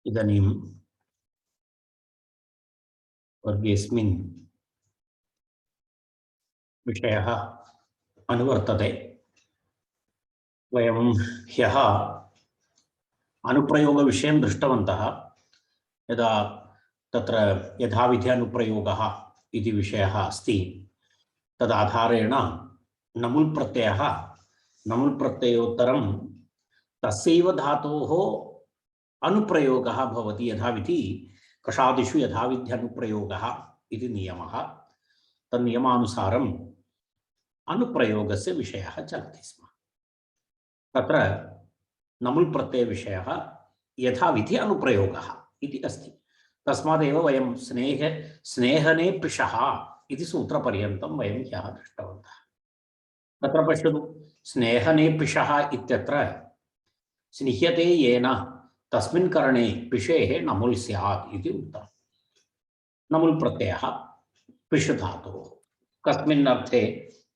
इदानीं वर्गेऽस्मिन् विषयः अनुवर्तते। वयं ह्यः अनुप्रयोगविषयं दृष्टवन्तः। यदा तत्र यथाविधि अनुप्रयोगः इति विषयः अस्ति, तदाधारेण नमुल् प्रत्ययः, नमुल् प्रत्ययोत्तरं तस्यैव धातोः अनुप्रयोगः भवति। यथाविधि कषादिषु यथाविधि अनुप्रयोगः इति नियमः। तन्नियमानुसारम् अनुप्रयोगस्य विषयः चलति स्म। तत्र नमुल् प्रत्ययविषयः यथाविधि अनुप्रयोगः इति अस्ति। तस्मादेव वयं स्नेहने पिशः इति सूत्रपर्यन्तं वयं ह्यः दृष्टवन्तः। तत्र पश्यतु, स्नेहने पिशः इत्यत्र स्निह्यते येन तस्मिन् करणे पिशेः नमुल् स्यात् इति उक्तम्। नमुल् प्रत्ययः पिश धातुः कस्मिन् अर्थे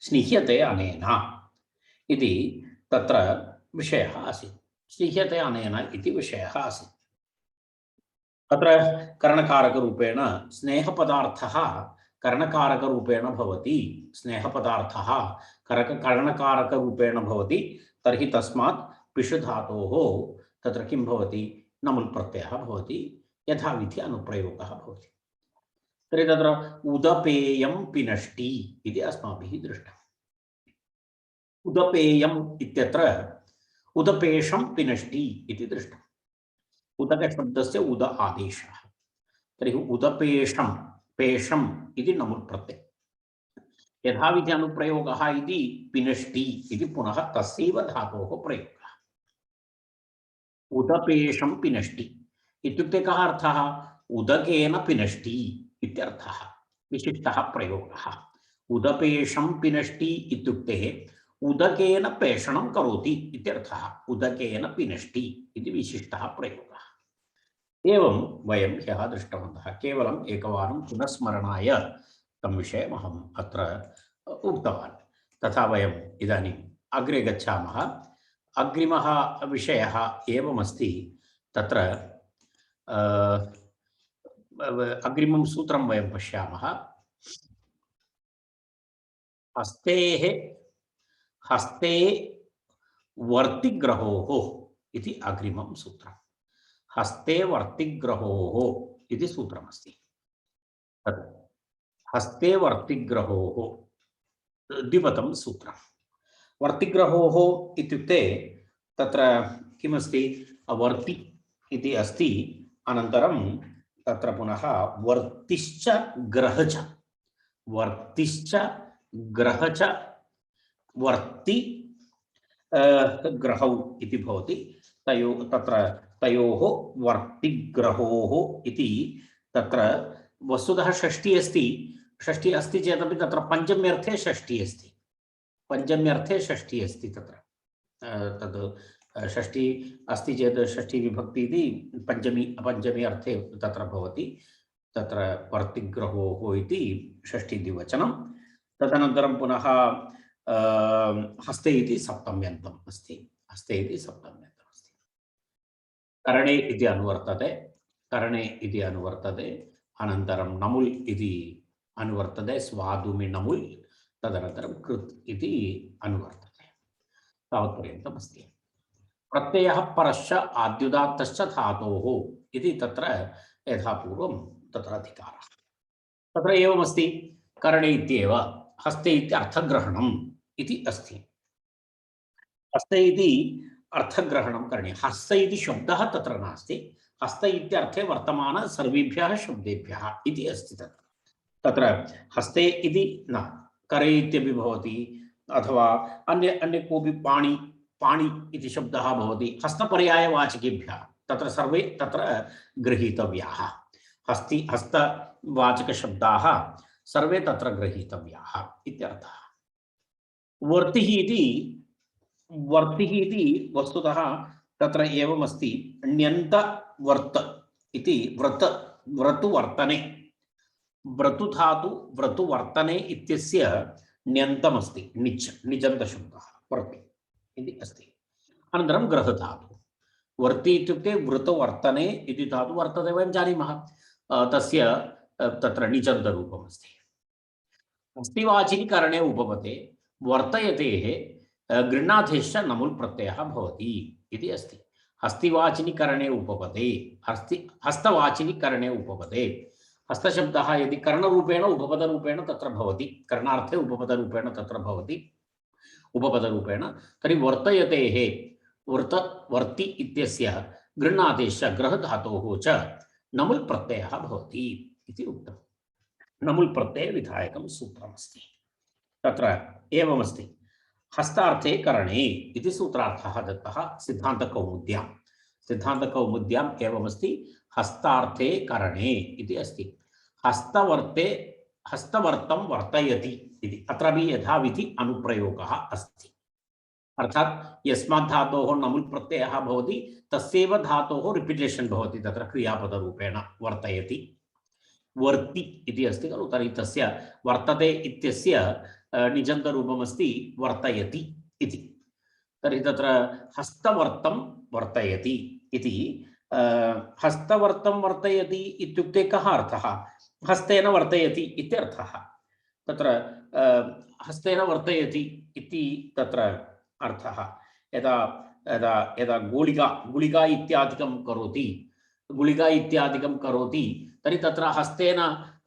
स्निह्यते अनेन इति तत्र विषयः आसीत्। स्निह्यते अनेन इति विषयः आसीत्। तत्र करणकारकरूपेण स्नेहपदार्थः करणकारकरूपेण भवति। स्नेहपदार्थः करणकारकरूपेण भवति तर्हि तस्मात् पिश धातोः तत्र किं भवति? नमुल् प्रत्ययः भवति, यथाविधि अनुप्रयोगः भवति। तर्हि तत्र उदपेयं पिनष्टि इति अस्माभिः दृष्टम्। उदपेयम् इत्यत्र उदपेशं पिनष्टि इति दृष्टम्। उदकशब्दस्य उद आदेशः। तर्हि उदपेशं पेशम् इति नमुल् प्रत्ययः। यथाविधि अनुप्रयोगः इति पिनष्टि इति पुनः तस्यैव धातोः प्रयोगः। उदपेशं पिनष्टि इत्युक्ते कः अर्थः? उदकेन पिनष्टि इत्यर्थः, विशिष्टः प्रयोगः। उदपेशं पिनष्टि इत्युक्ते उदकेन पेषणं करोति इत्यर्थः। उदकेन पिनष्टि इति विशिष्टः प्रयोगः। एवं वयं ह्यः दृष्टवन्तः। केवलम् एकवारं पुनस्मरणाय तं विषयम् अहम् अत्र उक्तवान्। तथा वयम् इदानीम् अग्रे गच्छामः। अग्रिमः विषयः एवमस्ति। तत्र अग्रिमं सूत्रं वयं पश्यामः। हस्ते वर्तिग्रहोः इति अग्रिमं सूत्रम्। हस्ते वर्तिग्रहोः इति सूत्रमस्ति। तत् हस्ते वर्तिग्रहोः द्विपदं सूत्रम्। वर्तिग्रहोः इत्युक्ते तत्र किमस्ति? वर्ति इति अस्ति, अनन्तरं तत्र पुनः वर्तिश्च ग्रहच, वर्तिश्च ग्रहच, वर्ति ग्रहौ इति भवति। तत्र तयोः वर्तिग्रहोः इति तत्र वस्तुतः षष्ठी अस्ति। षष्ठी अस्ति चेदपि तत्र पञ्चम्यर्थे षष्ठी अस्ति। पञ्चम्यर्थे षष्ठी अस्ति। तत्र तद् षष्ठी अस्ति चेत् षष्ठी विभक्ति इति पञ्चमी अर्थे तत्र भवति। तत्र वर्तिग्रहोः इति षष्ठी द्विवचनं। तदनन्तरं पुनः हस्ते इति सप्तम्यन्तम् अस्ति। हस्ते इति सप्तम्यन्तम् अस्ति। करणे इति अनुवर्तते, करणे इति अनुवर्तते। अनन्तरं नमुल् इति अनुवर्तते, स्वादुमि नमुल्। तदनन्तरं कृत् इति अनुवर्तते। तावत्पर्यन्तम् अस्ति। प्रत्ययः परश्च आद्युदात्तश्च धातोः इति तत्र यथापूर्वं तत्र अधिकारः। तत्र एवमस्ति, करणे इत्येव हस्ते इति अर्थग्रहणम् इति अस्ति। हस्ते इति अर्थग्रहणं करणे। हस्त इति शब्दः तत्र नास्ति। हस्त इत्यर्थे वर्तमान सर्वेभ्यः शब्देभ्यः इति अस्ति। तत्र हस्ते इति न, करे इत्यपि भवति, अथवा अन्य कोऽपि पाणि इति शब्दः भवति हस्तपर्यायवाचकेभ्यः। तत्र सर्वे तत्र गृहीतव्याः। हस्तवाचकशब्दाः सर्वे तत्र गृहीतव्याः इत्यर्थः। वर्तिः इति वस्तुतः तत्र एवमस्ति, ण्यन्तवर्त इति व्रतुवर्तने, व्रतुधातु व्रतुवर्तने इत्यस्य ण्यन्तमस्ति, निजन्तशब्दः वर्ति इति अस्ति। अनन्तरं ग्रहधातु, वर्ति इत्युक्ते वृतवर्तने इति धातु वर्तते, वयं जानीमः, तस्य तत्र निजन्तरूपमस्ति। हस्तिवाचिनि करणे उपपदे वर्तयतेः गृह्णादेश्च नमुल् प्रत्ययः भवति इति अस्ति। हस्तिवाचिनि करणे उपपदे, हस्तवाचिनि करणे उपपदे, हस्तशब्दः यदि करणरूपेण उपपदरूपेण तत्र भवति, करणार्थे उपपदरूपेण तत्र भवति उपपदरूपेण, तर्हि वर्तयतेः वर्ति इत्यस्य गृह्णादेश्च ग्रहधातोः च नमुल् प्रत्ययः भवति इति उक्तम्। नमुल् प्रत्यय विधायकं सूत्रमस्ति। तत्र एवमस्ति, हस्तार्थे करणे इति सूत्रार्थः दत्तः सिद्धान्तकौमुद्यां। सिद्धान्तकौमुद्याम् एवमस्ति, हस्तार्थे करणे इति अस्ति। हस्तवर्तं वर्तयति इति अत्रापि यथाविधि अनुप्रयोगः अस्ति। अर्थात् यस्मात् धातोः नमुल् प्रत्ययः भवति तस्यैव धातोः रिपिटेशन् भवति तत्र क्रियापदरूपेण, वर्तयति वर्ति इति अस्ति खलु, तर्हि तस्य वर्तते इत्यस्य निजन्तरूपमस्ति वर्तयति इति। तर्हि तत्र हस्तवर्तं वर्तयति इति, हस्तवर्तं वर्तयति इत्युक्ते कः अर्थः? हस्तेन वर्तयति इत्यर्थः। तत्र हस्तेन वर्तयति इति तत्र अर्थः। यदा यदा यदा गुलिका इत्यादिकं करोति तर्हि तत्र हस्तेन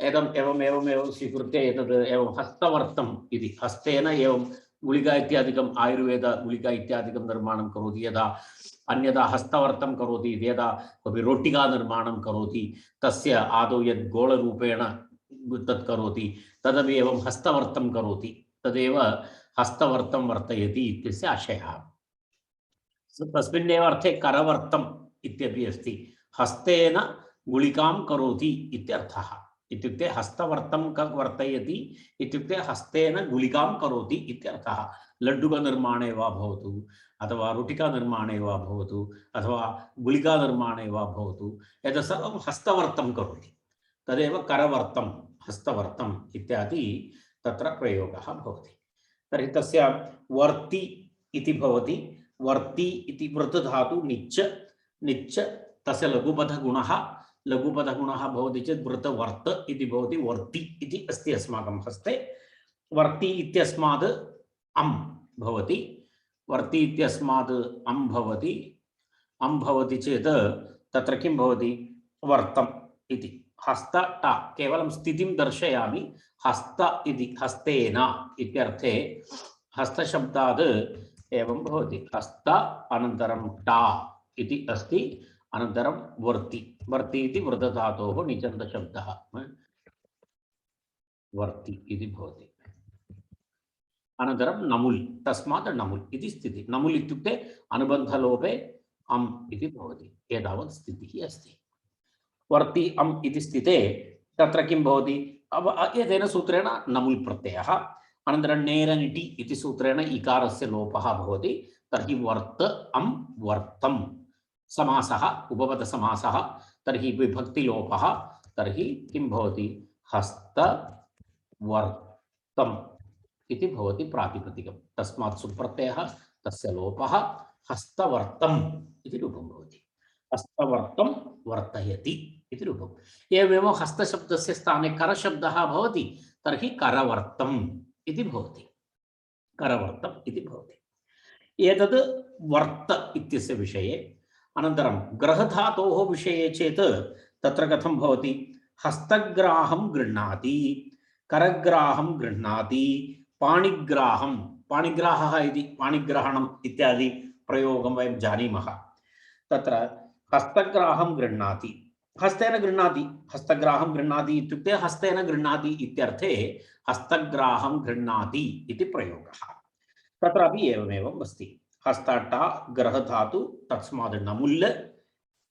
एवं स्वीकृत्य एतद् एवं हस्तवर्तम् इति, हस्तेन एवं गुलिका इत्यादिकम् आयुर्वेद गुलिका इत्यादिकं निर्माणं करोति, यदा अन्यदा हस्तवर्तं करोति, यदा कोऽपि रोटिका निर्माणं करोति तस्य आदौ यद् गोलरूपेण तत् करोति तदपि एवं हस्तवर्तं करोति, तदेव हस्तवर्तं वर्तयति इत्यस्य आशयः। तस्मिन्नेव अर्थे करवर्तम् इत्यपि अस्ति, हस्तेन गुलिकां करोति इत्यर्थः। इत्युक्ते हस्तवर्तं वर्तयति इत्युक्ते हस्तेन गुलिकां करोति इत्यर्थः। लड्डुकनिर्माणे वा भवतु अथवा रोटिकानिर्माणे वा भवतु अथवा गुलिकानिर्माणे वा भवतु, एतत् सर्वं हस्तवर्तं करोति, तदेव करवर्तं हस्तवर्तम् इत्यादि तत्र प्रयोगः भवति। तर्हि तस्य वर्ति इति भवति, वर्ति इति वृतधातु निच्च तस्य लघुपदगुणः भवति चेत् वृतवर्त इति भवति, वर्ति इति अस्ति अस्माकं हस्ते। वर्ति इत्यस्माद् अम् भवति, वर्ति इत्यस्माद् अम् भवति, अम् भवति चेत् तत्र किं भवति? वर्तम् इति। हस्त ट केवलं स्थितिं दर्शयामि, हस्त इति हस्तेन इत्यर्थे हस्तशब्दाद् एवं भवति, हस्त अनन्तरं टा इति अस्ति, अनन्तरं वर्ति, वर्ति इति वृद्धधातोः निजन्तशब्दः वर्ति इति भवति। अनन्तरं नमुल्, तस्मात् नमुल् इति स्थितिः। नमुल् इत्युक्ते अनुबन्धलोपे अम् इति भवति, एतावत् स्थितिः अस्ति। वर्ति अम् इति स्थिते तत्र किं भवति? एतेन सूत्रेण नमुल् प्रत्ययः, अनन्तरं नेरनिटि इति सूत्रेण इकारस्य लोपः भवति, तर्हि वर्त अम् वर्तं समासः, उपपदसमासः, तर्हि विभक्तिलोपः, तर्हि किं भवति? हस्तवर्तम् इति भवति प्रातिपदिकं। तस्मात् सुप्रत्ययः, तस्य लोपः, हस्तवर्तम् इति रूपं भवति। हस्तवर्तं वर्तयति इति रूपम्। एवमेव हस्तशब्दस्य स्थाने करशब्दः भवति, तर्हि करवर्तम् इति भवति, करवर्तम् इति भवति। एतद् वर्त इत्यस्य विषये। अनन्तरं ग्रहधातोः विषये चेत् तत्र कथं भवति? हस्तग्राहं गृह्णाति, करग्राहं गृह्णाति, पाणिग्राहं, पाणिग्राहः इति पाणिग्रहणम् इत्यादि प्रयोगं वयं जानीमः। तत्र हस्तग्राहं गृह्णाति, हस्तेन गृह्णाति, हस्तग्राहं गृह्णाति इत्युक्ते हस्तेन गृह्णाति इत्यर्थे हस्तग्राहं गृह्णाति इति प्रयोगः। तत्रापि एवमेवम् अस्ति। हस्तटा ग्रहधातु, तस्माद् नमुल्,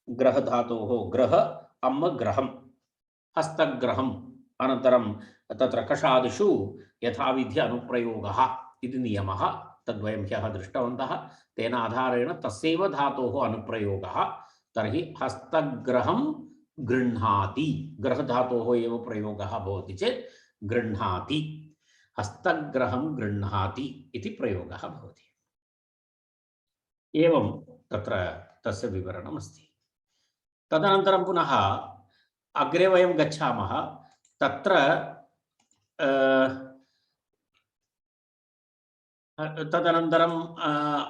ग्रहधातोः ग्रह अम्म ग्रहं हस्तग्रहम् अनन्तरं तत्र कषादिषु यथाविधि अनुप्रयोगः इति नियमः तद्वयं ह्यः दृष्टवन्तः। तेन आधारेण तस्यैव धातोः अनुप्रयोगः। तर्हि हस्तग्रहं गृह्णाति ग्रहधातोः एव प्रयोगः भवति चेत् गृह्णाति हस्तग्रहं गृह्णाति इति प्रयोगः भवति। एवं तत्र तस्य विवरणमस्ति। तदनन्तरं पुनः अग्रे वयं गच्छामः। तत्र तदनन्तरं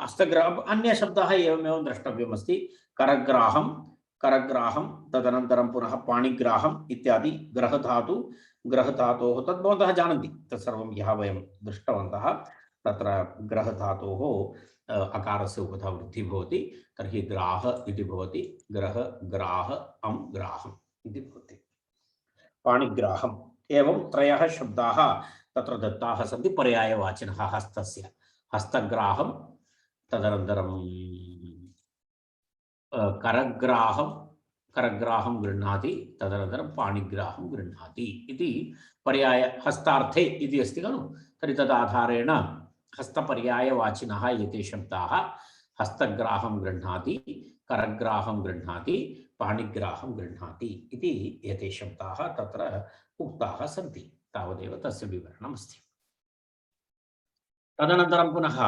हस्तग्राहम् अन्यशब्दः एवमेव द्रष्टव्यमस्ति। करग्राहं करग्राहं तदनन्तरं पुनः पाणिग्राहम् इत्यादि ग्रहधातोः तद् भवन्तः जानन्ति तत्सर्वं यः वयं दृष्टवन्तः। तत्र ग्रहधातोः अकारस्य उपधा वृद्धिः भवति तर्हि ग्राह इति भवति। ग्रह ग्राह अं ग्राहम् इति भवति। पाणिग्राहम् एवं त्रयः शब्दाः तत्र दत्ताः सन्ति पर्यायवाचिनः हस्तस्य। हस्तग्राहं तदनन्तरं करग्राहं गृह्णाति तदनन्तरं पाणिग्राहं गृह्णाति इति पर्याय हस्तार्थे इति अस्ति खलु। तर्हि तदाधारेण हस्तपर्यायवाचिनः एते शब्दाः हस्तग्राहं गृह्णाति करग्राहं गृह्णाति पाणिग्राहं गृह्णाति इति एते शब्दाः तत्र उक्ताः सन्ति। तावदेव तस्य विवरणमस्ति। तदनन्तरं पुनः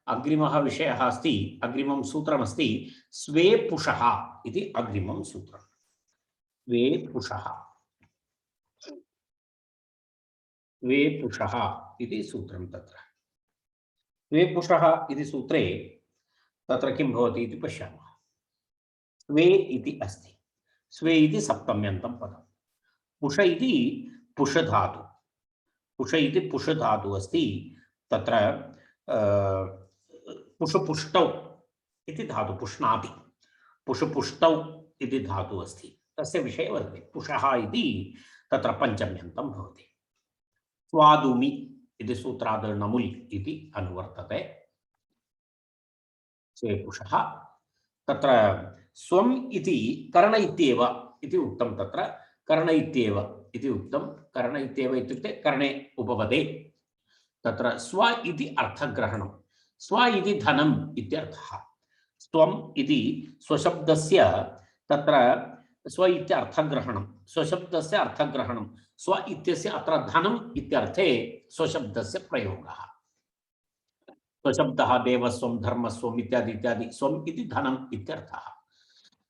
अग्रिमः विषयः अस्ति। अग्रिमं सूत्रमस्ति स्वे पुषः इति अग्रिमं सूत्रम्। स्वे पुषः इति सूत्रं। तत्र स्वे पुषः इति सूत्रे तत्र किं भवति इति पश्यामः। स्वे इति अस्ति। स्वे इति सप्तम्यन्तं पदं। पुष इति पुषधातु। पुष इति पुषधातु अस्ति। तत्र पुषपुष्टौ इति धातु पुष्णाति पुषपुष्टौ इति धातु अस्ति। तस्य विषये वदति। पुषः इति तत्र पञ्चम्यन्तं भवति। स्वादुमि इति सूत्राद् नमुल् इति अनुवर्तते। स्वे पुषः तत्र स्वम् इति कर्ण इत्येव इति उक्तं। तत्र कर्ण इत्येव इति उक्तं। कर्ण इत्येव इत्युक्ते कर्णे उपपदे तत्र स्व इति अर्थग्रहणं। स्व इति धनम् इत्यर्थः। स्वम् इति स्वशब्दस्य तत्र स्व इति अर्थग्रहणं स्वशब्दस्य अर्थग्रहणं। स्व इत्यस्य अत्र धनम् इत्यर्थे स्वशब्दस्य प्रयोगः। स्वशब्दः देवस्वं धर्मस्वम् इत्यादि इत्यादि। स्वम् इति धनम् इत्यर्थः।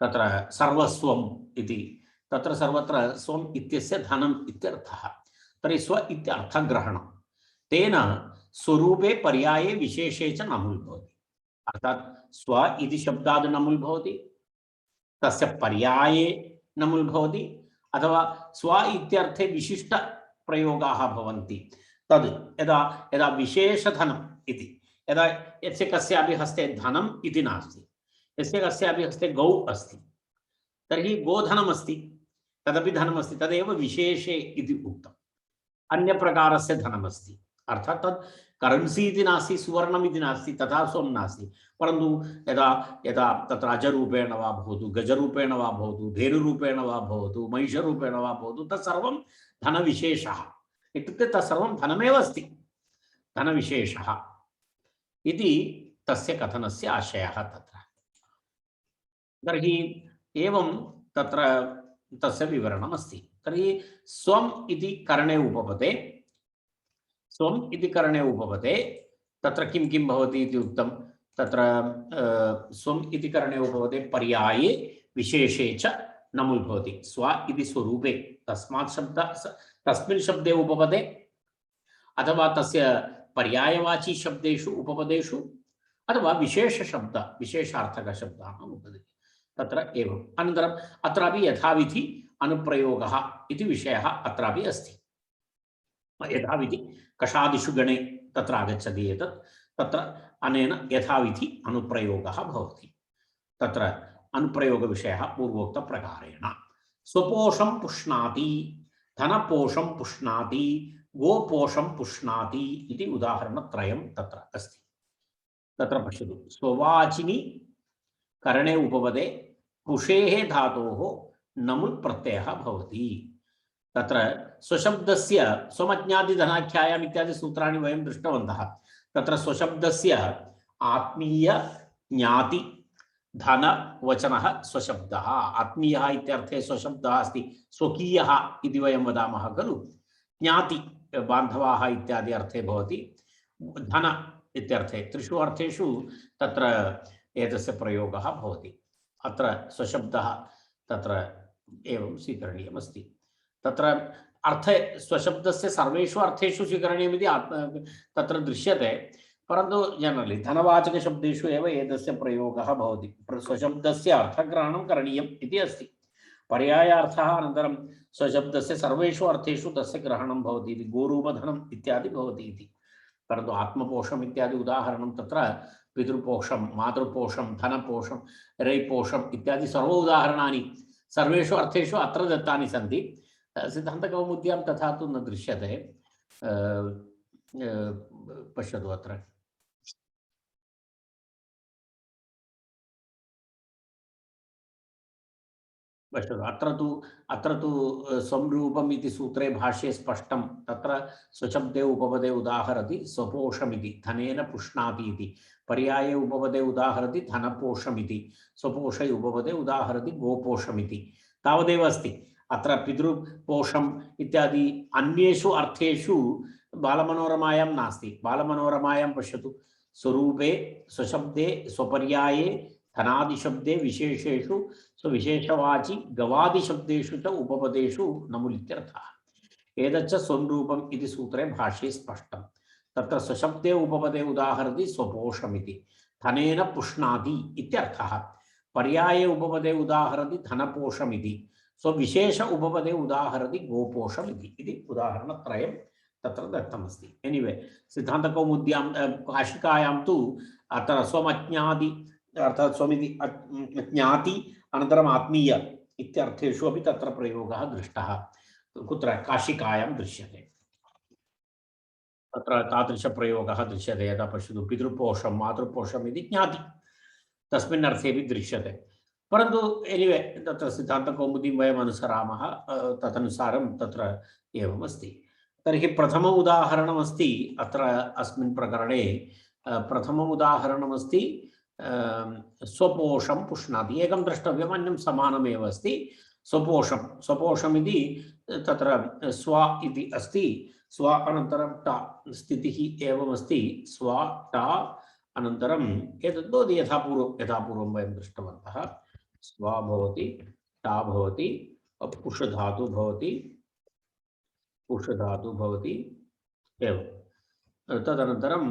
तत्र सर्वस्वम् इति तत्र सर्वत्र स्वम् इत्यस्य धनम् इत्यर्थः। तर्हि स्व इत्यर्थग्रहणं तेन स्वरूपे पर्याये विशेषे च नमुल् भवति। अर्थात् स्व इति शब्दाद् नमुल् भवति तस्य पर्याये नमुल् भवति अथवा स्व इत्यर्थे विशिष्ट प्रयोगाः भवन्ति। तद् यदा यदा विशेषधनम् इति यदा यस्य कस्यापि हस्ते धनम् इति नास्ति यस्य कस्यापि हस्ते गौ अस्ति तर्हि गोधनम् अस्ति तदपि धनमस्ति तदेव विशेषे इति उक्तम्। अन्यप्रकारस्य धनमस्ति अर्थात् तत् करेन्सी इति नास्ति सुवर्णम् इति नास्ति तथा स्वं नास्ति। परन्तु यदा यदा तत्र अजरूपेण वा भवतु गजरूपेण वा भवतु धेनुरूपेण वा भवतु महिषरूपेण वा भवतु तत्सर्वं धनविशेषः इत्युक्ते तत्सर्वं धनमेव अस्ति धनविशेषः इति तस्य कथनस्य आशयः तत्र। तर्हि एवं तत्र तस्य विवरणमस्ति। तर्हि स्वम् इति करणे उपपदे स्वम् इति करणे उपपदे तत्र किं किं भवति इति उक्तं। तत्र स्वम् इति करणे उपपदे पर्याये विशेषे च नमुल् भवति। स्व इति स्वरूपे तस्मात् तस्मिन् शब्दे उपपदे अथवा तस्य पर्यायवाची शब्देषु उपपदेषु अथवा विशेषशब्द विशेषार्थकशब्दानाम् उपपदे तत्र एवम्। अनन्तरम् अत्रापि यथाविधि अनुप्रयोगः इति विषयः अत्रापि अस्ति। यथाविधि कषादिषु गणे तत्र आगच्छति एतत् तत्र अनेन यथाविधि अनुप्रयोगः भवति। तत्र अनुप्रयोगविषयः पूर्वोक्तप्रकारेण स्वपोषं पुष्णाति धनपोषं पुष्णाति गोपोषं पुष्णाति इति उदाहरणत्रयं तत्र अस्ति। तत्र पश्यतु स्ववाचिनि करणे उपपदे कुशेः धातोः नमुल् प्रत्ययः भवति। तत्र स्वशब्दस्य स्वमज्ञादिधनाख्यायाम् इत्यादि सूत्राणि वयं दृष्टवन्तः। तत्र स्वशब्दस्य आत्मीय ज्ञाति धन वचनः स्वशब्दः। आत्मीयः इत्यर्थे स्वशब्दः अस्ति, स्वकीयः इति वयं वदामः खलु। ज्ञाति बान्धवाः इत्यादि अर्थे भवति। धन इत्यर्थे त्रिषु अर्थेषु तत्र एतस्य प्रयोगः भवति। अत्र स्वशब्दः तत्र एवं स्वीकरणीयमस्ति। तत्र अर्थे स्वशब्दस्य सर्वेषु अर्थेषु स्वीकरणीयमिति तत्र दृश्यते, परन्तु जनरली धनवाचकशब्देषु एव एतस्य प्रयोगः भवति। स्वशब्दस्य अर्थग्रहणं करणीयम् इति अस्ति। पर्यायार्थः अनन्तरं स्वशब्दस्य सर्वेषु अर्थेषु तस्य ग्रहणं भवति इति, गोरूपधनम् इत्यादि भवति इति। परन्तु आत्मपोषम् इत्यादि उदाहरणं तत्र पितृपोषं, मातृपोषं, धनपोषं, रैपोषम् इत्यादि सर्व उदाहरणानि सर्वेषु अर्थेषु अत्र दत्तानि सन्ति। सिद्धान्तकौमुद्यां तथा तु न दृश्यते। पश्यतु अत्र पश्यतु, अत्र तु संरूपम् इति सूत्रे भाष्ये स्पष्टं। तत्र स्वशब्दे उपपदे उदाहरति स्वपोषमिति, धनेन पुष्णाति इति। पर्याये उपपदे उदाहरति धनपोषमिति, स्वपोषे उपपदे उदाहरति गोपोषमिति। तावदेव अस्ति। अत्र पितृपोषम् इत्यादि अन्येषु अर्थेषु बालमनोरमायां नास्ति। बालमनोरमायां पश्यतु, स्वरूपे, स्वशब्दे, स्वपर्याये, धनादिशब्दे, विशेषेषु, स्वविशेषवाचि गवादिशब्देषु च उपपदेषु नमुलित्यर्थः। एतच्च स्वरूपम् इति सूत्रे भाष्ये स्पष्टं। तत्र स्वशब्दे उपपदे उदाहरति स्वपोषमिति, धनेन पुष्णाति इत्यर्थः। पर्याये उपपदे उदाहरति धनपोषमिति, स्वविशेष उपपदे उदाहरति गोपोषमिति। इति उदाहरणत्रयं तत्र दत्तमस्ति। एनिवे, सिद्धान्तकौमुद्यां काशिकायां तु अत्र स्वमज्ञादि अर्थात् स्वमिति ज्ञाति अनन्तरम् आत्मीय इत्यर्थेषु अपि तत्र प्रयोगः दृष्टः। कुत्र? काशिकायां दृश्यते। तत्र तादृशप्रयोगः दृश्यते। यदा पश्यतु, पितृपोषं मातृपोषम् इति ज्ञाति, तस्मिन् अर्थेपि दृश्यते। परन्तु एनिवे, तत्र सिद्धान्तकौमुदीं वयम् अनुसरामः, तदनुसारं तत्र एवमस्ति। तर्हि प्रथमम् उदाहरणमस्ति अत्र अस्मिन् प्रकरणे। प्रथमम् उदाहरणमस्ति स्वपोषं पुष्णाति। एकं द्रष्टव्यम्, अन्यं समानमेव अस्ति। स्वपोषं, स्वपोषमिति तत्र स्व इति अस्ति। स्व अनन्तरं टा स्थितिः एवमस्ति। स्व टा अनन्तरम् एतद् भवति यथा पूर्वं वयं दृष्टवन्तः। स्व भवति, टा भवति, पुष धातु भवति, एवं। तदनन्तरं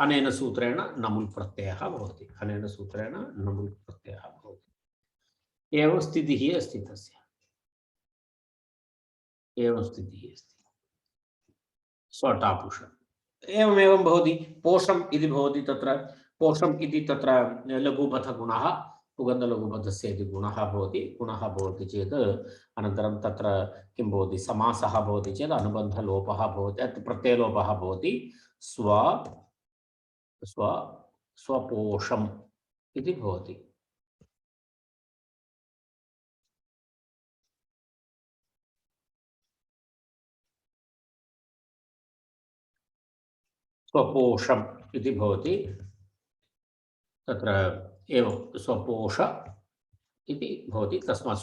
अनेन सूत्रेण नमुल् प्रत्ययः भवति। अनेन सूत्रेण नमुल् प्रत्ययः भवति। एवं स्थितिः अस्ति तस्य। एवं स्थितिः अस्ति। स्वटापुष एवमेवं भवति। पोषम् इति भवति। तत्र पोषम् इति तत्र लघुपथगुणः, पुगन्धलघुपथस्य इति गुणः भवति। गुणः भवति चेत् अनन्तरं तत्र किं भवति? समासः भवति चेत् अनुबन्धलोपः भवति, प्रत्ययलोपः भवति। स्वपोषम् इति भवति। स्वपोषम् इति भवति। तत्र एवं स्वपोष इति भवति। तस्मात्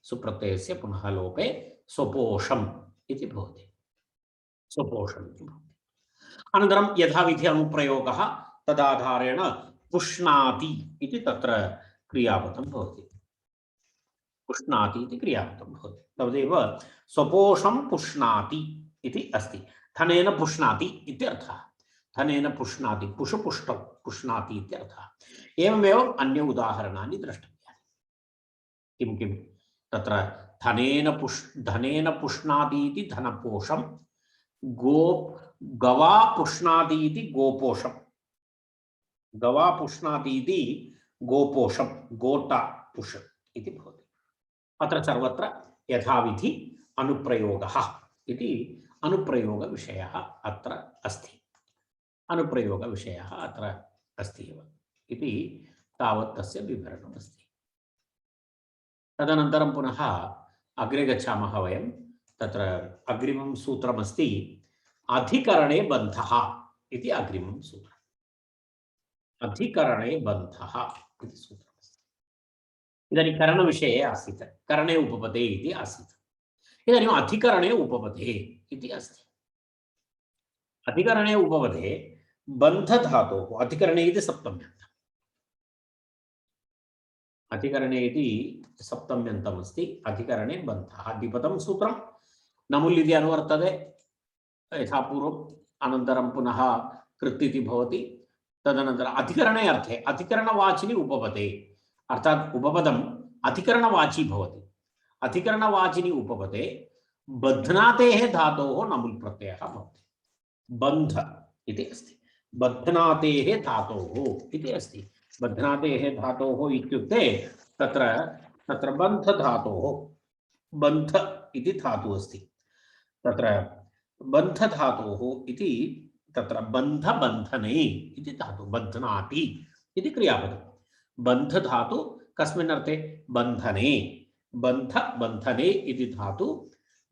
सुप्रत्ययस्य पुनः लोपे स्वपोषम् इति भवति। स्वपोषम् इति भवति। अनन्तरं यथाविधि अनुप्रयोगः तदाधारेण पुष्णाति इति तत्र क्रियापदं भवति। पुष्णाति इति क्रियापदं भवति। तदेव स्वपोषं पुष्णाति इति अस्ति। धनेन पुष्णाति इत्यर्थः। धनेन पुष्णाति, पुष्पुष्टं पुष्णाति इत्यर्थः। एवमेव अन्य उदाहरणानि द्रष्टव्यानि। किं किं? तत्र धनेन पुष्णाति इति धनपोषं, गवा पुष्णाति इति गोपोषं, गवा पुष्णाति इति गोपोषं, गोटा पुष इति भवति। अत्र सर्वत्र यथाविधि अनुप्रयोगः इति अनुप्रयोगविषयः अत्र अस्ति। अनुप्रयोगविषयः अत्र अस्ति एव इति तावत् तस्य विवरणमस्ति। तदनन्तरं पुनः अग्रे गच्छामः वयं। तत्र अग्रिमं सूत्रमस्ति अधिकरणे बन्धः इति अग्रिमं सूत्रम्। अधिकरणे बन्धः इति सूत्रमस्ति। इदानीं करणविषये आसीत्, करणे उपपदे इति आसीत्। इदानीम् अधिकरणे उपपदे इति अस्ति। अधिकरणे उपपदे बन्धधातोः, अधिकरणे इति सप्तम्यन्तम्, अधिकरणे इति सप्तम्यन्तमस्ति। अधिकरणे बन्धः द्विपदं सूत्रं, नमुल् इति अनुवर्तते यथा पूर्वम्, अनन्तरं पुनः कृत् इति भवति। तदनन्तरम् अधिकरणे अर्थे अधिकरणवाचिनि उपपदे, अर्थात् उपपदम् अधिकरणवाची भवति। अधिकरणवाचिनि उपपदे बध्नातेः धातोः नमुल् प्रत्ययः भवति। बन्ध इति अस्ति, बध्नातेः धातोः इति अस्ति। बध्नातेः धातोः इत्युक्ते तत्र तत्र बन्धधातोः, बन्ध इति धातुः अस्ति। तत्र बन्धधातोः इति तत्र बन्धबन्धने इति धातु, बध्नाति इति क्रियापदं। बन्धधातु कस्मिन् अर्थे? बन्धने, बन्धबन्धने इति धातु,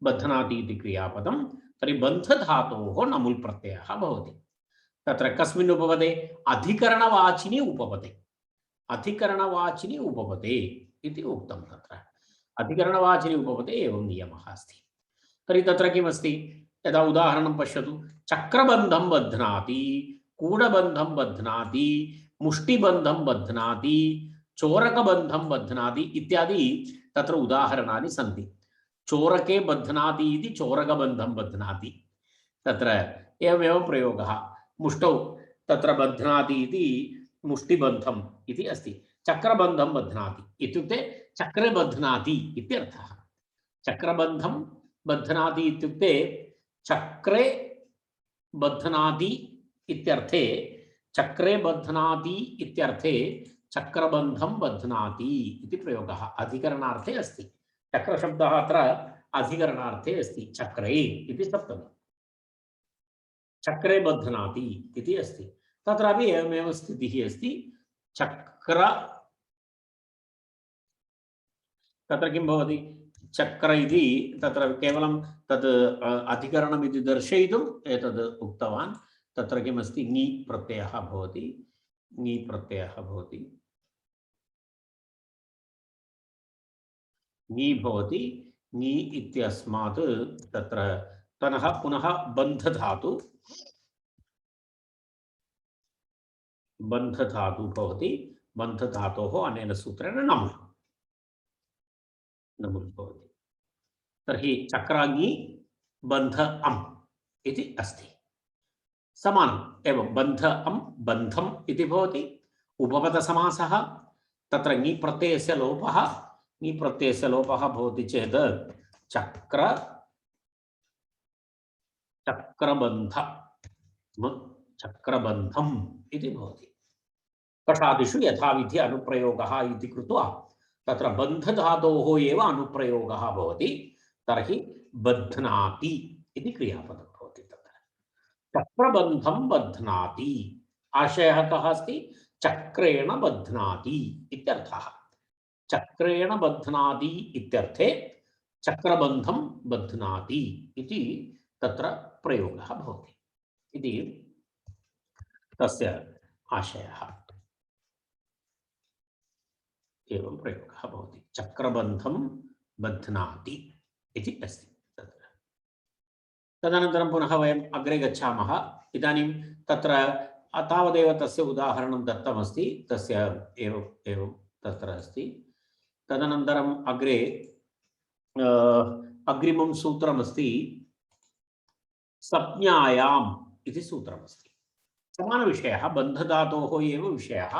बध्नाति इति क्रियापदं। तर्हि बन्धधातोः नमुल् प्रत्ययः भवति। तत्र कस्मिन् उपपदे? अधिकरणवाचिनि उपपदे, अधिकरणवाचिनि उपपदे इति उक्तं। तत्र अधिकरणवाचिनि उपपदे एवं नियमः अस्ति। तर्हि तत्र किमस्ति? यदा उदाहरणं पश्यतु, चक्रबन्धं बध्नाति, कूडबन्धं बध्नाति, मुष्टिबन्धं बध्नाति, चोरकबन्धं बध्नाति इत्यादि तत्र उदाहरणानि सन्ति। चोरके बध्नाति इति चोरकबन्धं बध्नाति, तत्र एवमेव प्रयोगः। मुष्टौ तत्र बध्नाति इति मुष्टिबन्धम् इति अस्ति। चक्रबन्धं बध्नाति इत्युक्ते चक्रे बध्नाति इत्यर्थः। चक्रबन्धं बध्नाति इत्युक्ते चक्रे बध्नाति इत्यर्थे, चक्रे बध्नाति इत्यर्थे चक्रबन्धं बध्नाति इति प्रयोगः अधिकरणार्थे अस्ति। चक्रशब्दः अत्र अधिकरणार्थे अस्ति। चक्रे इति सप्तमी, चक्रे बध्नाति इति अस्ति। तत्रापि एवमेव स्थितिः अस्ति। चक्र, तत्र किं भवति? चक्र इति तत्र केवलं तद् अधिकरणम् इति दर्शयितुम् एतद् उक्तवान्। तत्र किमस्ति? ङि प्रत्ययः भवति, ङि प्रत्ययः भवति, ङि भवति। ङि इत्यस्मात् तत्र पुनः बन्धधातु, बन्धधातु भवति। बन्धधातोः अनेन सूत्रेण नमुल्, नमुल् भवति। तर्हि चक्राङि बन्ध अम् इति अस्ति, समानम् एवं। बन्ध अम् बन्धम् इति भवति। उपपदसमासः, तत्र ङि प्रत्ययस्य लोपः, ङि प्रत्ययस्य लोपः भवति चेत् चक्र, चक्रबन्ध, चक्रबन्धम् इति भवति। कषादिषु यथाविधि अनुप्रयोगः इति कृत्वा तत्र बन्धधातोः एव अनुप्रयोगः भवति। तर्हि बध्नाति इति क्रियापदं भवति। तत्र चक्रबन्धं बध्नाति, आशयः कः अस्ति? चक्रेण बध्नाति इत्यर्थः। चक्रेण बध्नाति इत्यर्थे चक्रबन्धं बध्नाति इति तत्र प्रयोगः भवति इति तस्य आशयः। एवं प्रयोगः भवति, चक्रबन्धं बध्नाति इति अस्ति तत्र। तदनन्तरं पुनः वयम् अग्रे गच्छामः। इदानीं तत्र तावदेव तस्य उदाहरणं दत्तमस्ति, तस्य एवं तत्र अस्ति। तदनन्तरम् अग्रे अग्रिमं सूत्रमस्ति संज्ञायाम् इति सूत्रमस्ति। समानविषयः, बन्धधातोः एव विषयः।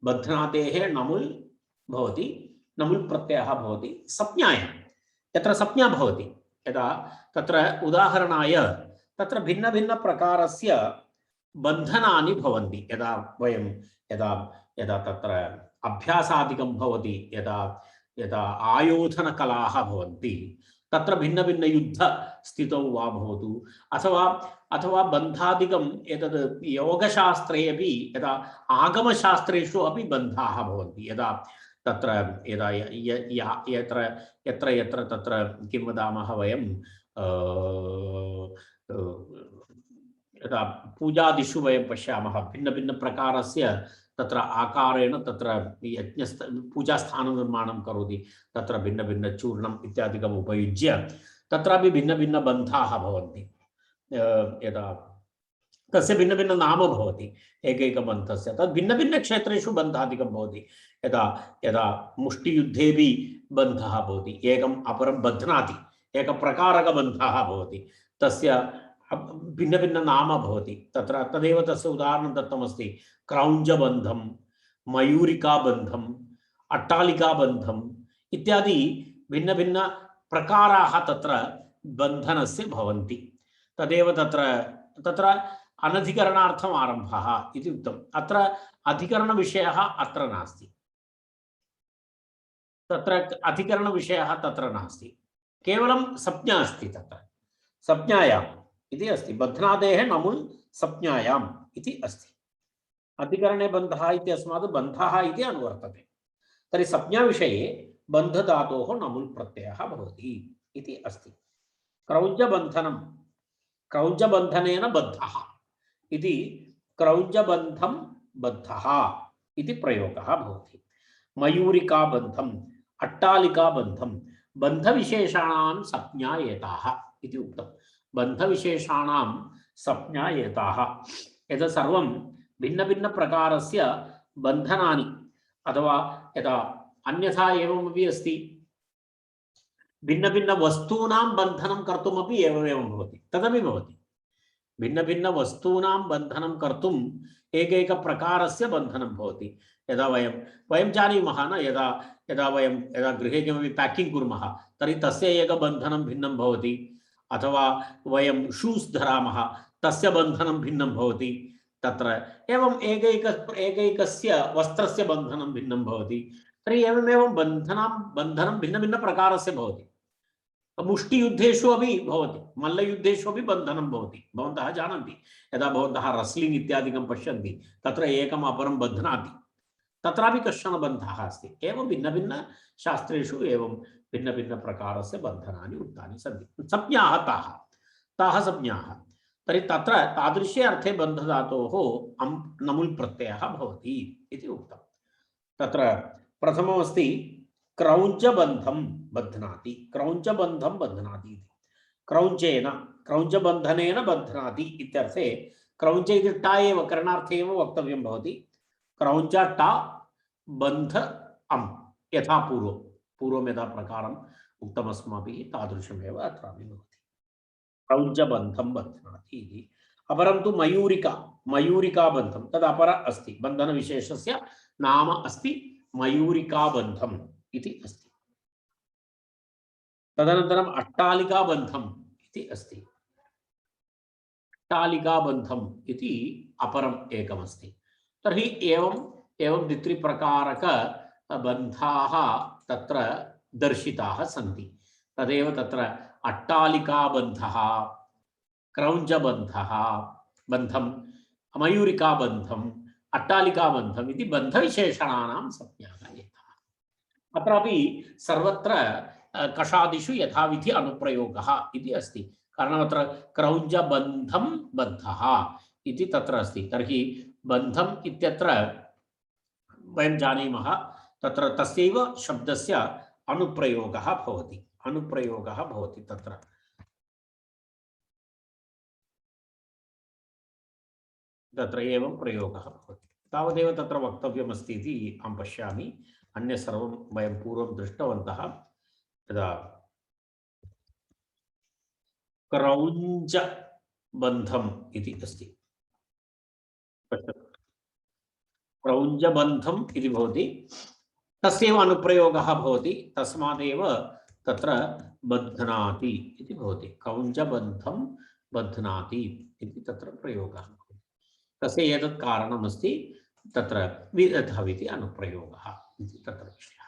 बध्नातेः नमुल् भवति, नमुल् प्रत्ययः भवति। संज्ञायां यत्र संज्ञा भवति, यदा तत्र उदाहरणाय तत्र भिन्नभिन्नप्रकारस्य बन्धनानि भवन्ति। यदा वयं यदा तत्र अभ्यासादिकं भवति, यदा आयोधनकलाः भवन्ति, तत्र भिन्नभिन्नयुद्धस्थितौ वा भवतु, अथवा अथवा बन्धादिकम् एतद् योगशास्त्रे अपि यदा आगमशास्त्रेषु अपि बन्धाः भवन्ति यदा तत्र यदा यत्र यत्र यत्र तत्र किं वदामः वयं यदा पूजादिषु वयं पश्यामः भिन्नभिन्नप्रकारस्य तत्र आकारेण तत्र यज्ञ पूजास्थाननिर्माणं करोति तत्र भिन्नभिन्नचूर्णम् इत्यादिकम् उपयुज्य तत्रापि भिन्नभिन्नबन्धाः भवन्ति यदा तस्य भिन्नभिन्न नाम भवति एकैकबन्धस्य तद् भिन्नभिन्नक्षेत्रेषु बन्धादिकं भवति यदा यदा मुष्टियुद्धेपि बन्धः भवति एकम् अपरं बध्नाति एकप्रकारकबन्धः भवति तस्य भिन्नभिन्न नाम भवति तत्र तदेव तस्य उदाहरणं दत्तमस्ति क्रौञ्जबन्धं मयूरिकाबन्धम् अट्टालिकाबन्धम् इत्यादि भिन्नभिन्न प्रकाराः तत्र बन्धनस्य भवन्ति तदेव तत्र तत्र अनधिकरणार्थम् आरम्भः इति उक्तम् अत्र अधिकरणविषयः अत्र नास्ति तत्र अधिकरणविषयः तत्र नास्ति केवलं संज्ञा अस्ति तत्र संज्ञायाम् इति अस्ति बध्नादेः नमुल् संज्ञायाम् इति अस्ति अधिकरणे बन्धः इति अस्मात् बन्धः इति अनुवर्तते तर्हि संज्ञाविषये बन्धधातोः नमुल् प्रत्ययः भवति इति अस्ति क्रौञ्जबन्धनं क्रौञ्जबन्धनेन बद्धः इति क्रौञ्जबन्धं बद्धः इति प्रयोगः भवति मयूरिकाबन्धम् अट्टालिकाबन्धं बन्धविशेषाणां संज्ञा एताः इति उक्तं बन्धविशेषाणां संज्ञा एताः एतत् सर्वं भिन्नभिन्नप्रकारस्य बन्धनानि अथवा यदा अन्यथा एवमपि अस्ति भिन्नभिन्नवस्तूनां बन्धनं कर्तुमपि एवमेवं भवति तदपि भवति भिन्नभिन्नवस्तूनां बन्धनं कर्तुम् एकैकप्रकारस्य बन्धनं भवति यदा वयं जानीमः न यदा यदा यदा गृहे किमपि पैकिंग कुर्मः तर्हि तस्य एकबन्धनं भिन्नं भवति अथवा वयं शूस् धरामः तस्य बन्धनं भिन्नं भवति तत्र एवं एकैकस्य वस्त्रस्य बन्धनं भिन्नं भवति तर्हि एवमेवं बन्धनं भिन्नभिन्नप्रकारस्य भवति मुष्टियुद्धेषु अपि भवति मल्लयुद्धेषु अपि बन्धनं भवति भवन्तः जानन्ति यदा भवन्तः रस्लिङ्ग् इत्यादिकं पश्यन्ति तत्र एकम् अपरं बध्नाति तत्रापि कश्चन बन्धः अस्ति एवं भिन्नभिन्नशास्त्रेषु एवं भिन्नभिन्नप्रकारस्य बन्धनानि उक्तानि सन्ति संज्ञाः ताः संज्ञाः तर्हि तत्र तादृशे अर्थे बन्धधातोः नमुल् प्रत्ययः भवति इति उक्तं तत्र प्रथममस्ति क्रौञ्जबन्धं बध्नाति क्रौञ्जबन्धं बध्नाति क्रौञ्जबन्धनेन बध्नाति इत्यर्थे क्रौञ्ज इति टा एव करणार्थे एव वक्तव्यं भवति क्रौञ्ज टा बन्ध अम् यथा पूर्वं यथा प्रकारम् उक्तमस्माभिः तादृशमेव अत्रापि भवति क्रौञ्जबन्धं बध्नाति इति अपरं तु मयूरिकाबन्धं तद् अपर अस्ति बन्धनविशेषस्य नाम अस्ति मयूरिकाबन्धम् इति अस्ति तदनन्तरम् अट्टालिकाबन्धम् इति अस्ति अट्टालिकाबन्धम् इति अपरम् एकमस्ति तर्हि एवं द्वित्रिप्रकारक बन्धाः तत्र दर्शिताः सन्ति तदेव तत्र अट्टालिकाबन्धः क्रौञ्जबन्धः बन्धं मयूरिकाबन्धम् अट्टालिकाबन्धम् इति बन्धविशेषणानां संज्ञाः एताः अत्रापि सर्वत्र कषादिषु यथाविधि अनुप्रयोगः इति अस्ति कारणम् अत्र क्रौञ्जबन्धं बद्धः इति तत्र अस्ति तर्हि बन्धम् इत्यत्र वयं जानीमः तत्र तस्यैव शब्दस्य अनुप्रयोगः भवति तत्र एवं प्रयोगः भवति तावदेव तत्र वक्तव्यमस्ति इति अहं पश्यामि अन्य सर्वं वयं पूर्वं दृष्टवन्तः यदा क्रौञ्जबन्धम् इति अस्ति क्रौञ्जबन्धम् इति भवति तस्यैव अनुप्रयोगः भवति तस्मादेव तत्र बध्नाति इति भवति क्रौञ्जबन्धं बध्नाति इति तत्र प्रयोगः भवति तस्य एतत् कारणमस्ति तत्र विधविति अनुप्रयोगः इति तत्र विषयः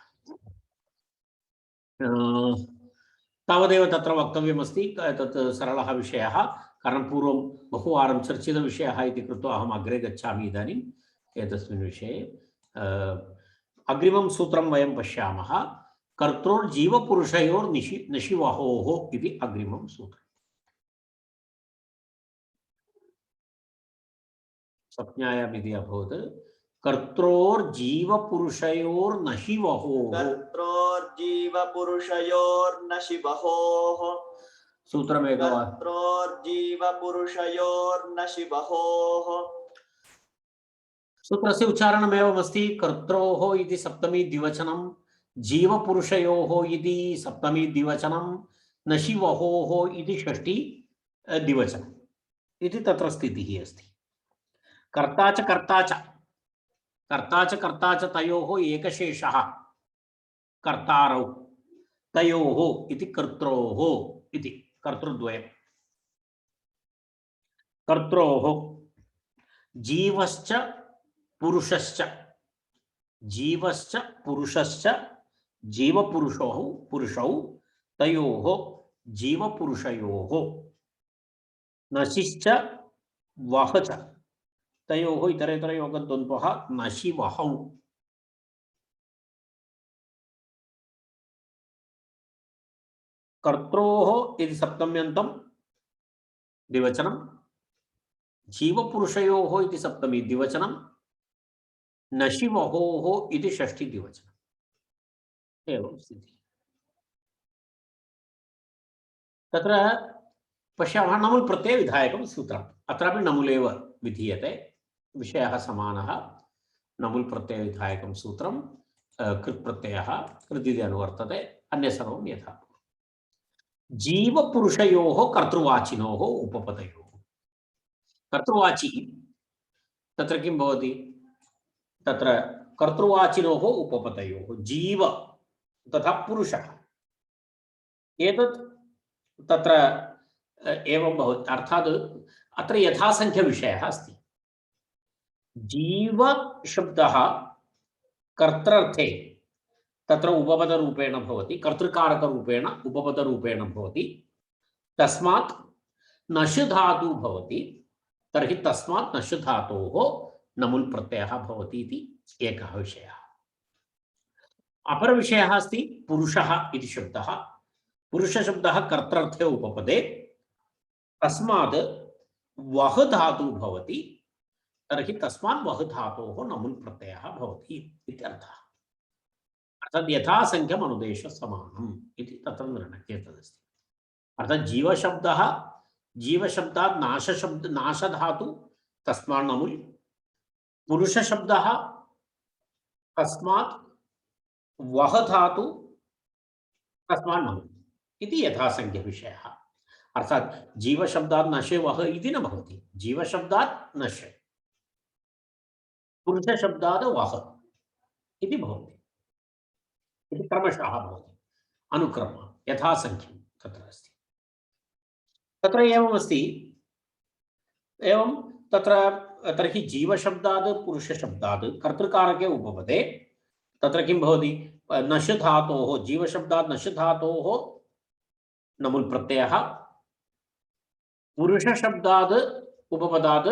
तावदेव तत्र वक्तव्यमस्ति तत् सरलः विषयः कारण पूर्वं बहुवारं चर्चितविषयः इति कृत्वा अहम् अग्रे गच्छामि इदानीम् एतस्मिन् विषये। अग्रिमं सूत्रं वयं पश्यामः। कर्तृर्जीवपुरुषयोर्निशि नशिवहोः इति अग्रिमं सूत्रम्। संज्ञायाम् इति अभवत् कर्त्रोर्जीवपुरुषयोर्नशिवहोः। कर्त्रोर्जीवपुरुषयोर्नशिवहोः सूत्रमेकवारं। कर्त्रोर्जीवपुरुषयोर्नशिवहोः। सूत्रस्य उच्चारणमेवमस्ति। कर्त्रोः इति सप्तमी द्विवचनं, जीवपुरुषयोः इति सप्तमी द्विवचनं, नशिवहोः इति षष्ठी द्विवचनम् इति तत्र स्थितिः अस्ति। कर्ता च तयोः एकशेषः कर्तारौ तयोः इति कर्त्रोः इति कर्तृद्वयम्। कर्त्रोः जीवश्च पुरुषश्च पुरुषौ तयोः जीवपुरुषयोः नशिश्च वह च तयोः इतरेतरयोगद्वन्द्वः नशिवहौ। कर्त्रोः इति सप्तम्यन्तं द्विवचनं, जीवपुरुषयोः इति सप्तमी द्विवचनं, नशिवहोः इति षष्ठी द्विवचनम्। एवं स्थितिः। तत्र पश्यामः नमुल् प्रत्ययविधायकं सूत्रम्। अत्रापि नमुलेव विधीयते, विषयः समानः। नमुल् प्रत्ययविधायकं सूत्रं कृत् प्रत्ययः कृदिति अनुवर्तते, अन्य सर्वं यथा। जीवपुरुषयोः कर्तृवाचिनोः उपपदयोः। कर्तृवाची तत्र किं भवति? तत्र कर्तृवाचिनोः उपपदयोः जीव तथा पुरुषः, एतत् तत्र एवं भवति। अर्थात् अत्र यथासङ्ख्यविषयः अस्ति। जीव शब्दः कर्तृर्थे तत्र उपपदरूपेण भवति, कर्तृकारकरूपेण उपपदरूपेण भवति। तस्मात् नश् धातु भवति, तर्हि तस्मात् नश् धातोः नमुल् प्रत्ययः भवति इति एकः विषयः। अपरविषयः अस्ति पुरुषः इति शब्दः। पुरुषशब्दः कर्तृर्थे उपपदे, तस्मात् वह धातु भवति, तर्हि तस्मात् वह धातोः नमुल् प्रत्ययः भवति इत्यर्थः। अर्थात् यथासङ्ख्यम् अनुदेशसमानम् इति तत्र निर्णयः एतदस्ति। अर्थात् जीवशब्दात् नाशधातु तस्मात् नमुल्, पुरुषशब्दः तस्मात् वह धातु तस्मात् नमुल् इति यथासङ्ख्यविषयः। अर्थात् जीवशब्दात् नशे वह इति न भवति, जीवशब्दात् नशे, पुरुषशब्दात् वह इति भवति, इति क्रमशः भवति, अनुक्रमः यथासङ्ख्यं तत्र अस्ति। तत्र एवमस्ति। एवं तत्र तर्हि जीवशब्दात् पुरुषशब्दात् कर्तृकारके उपपदे तत्र किं भवति? नश् धातोः, जीवशब्दात् नश् धातोः नमुल् प्रत्ययः, पुरुषशब्दात् उपपदात्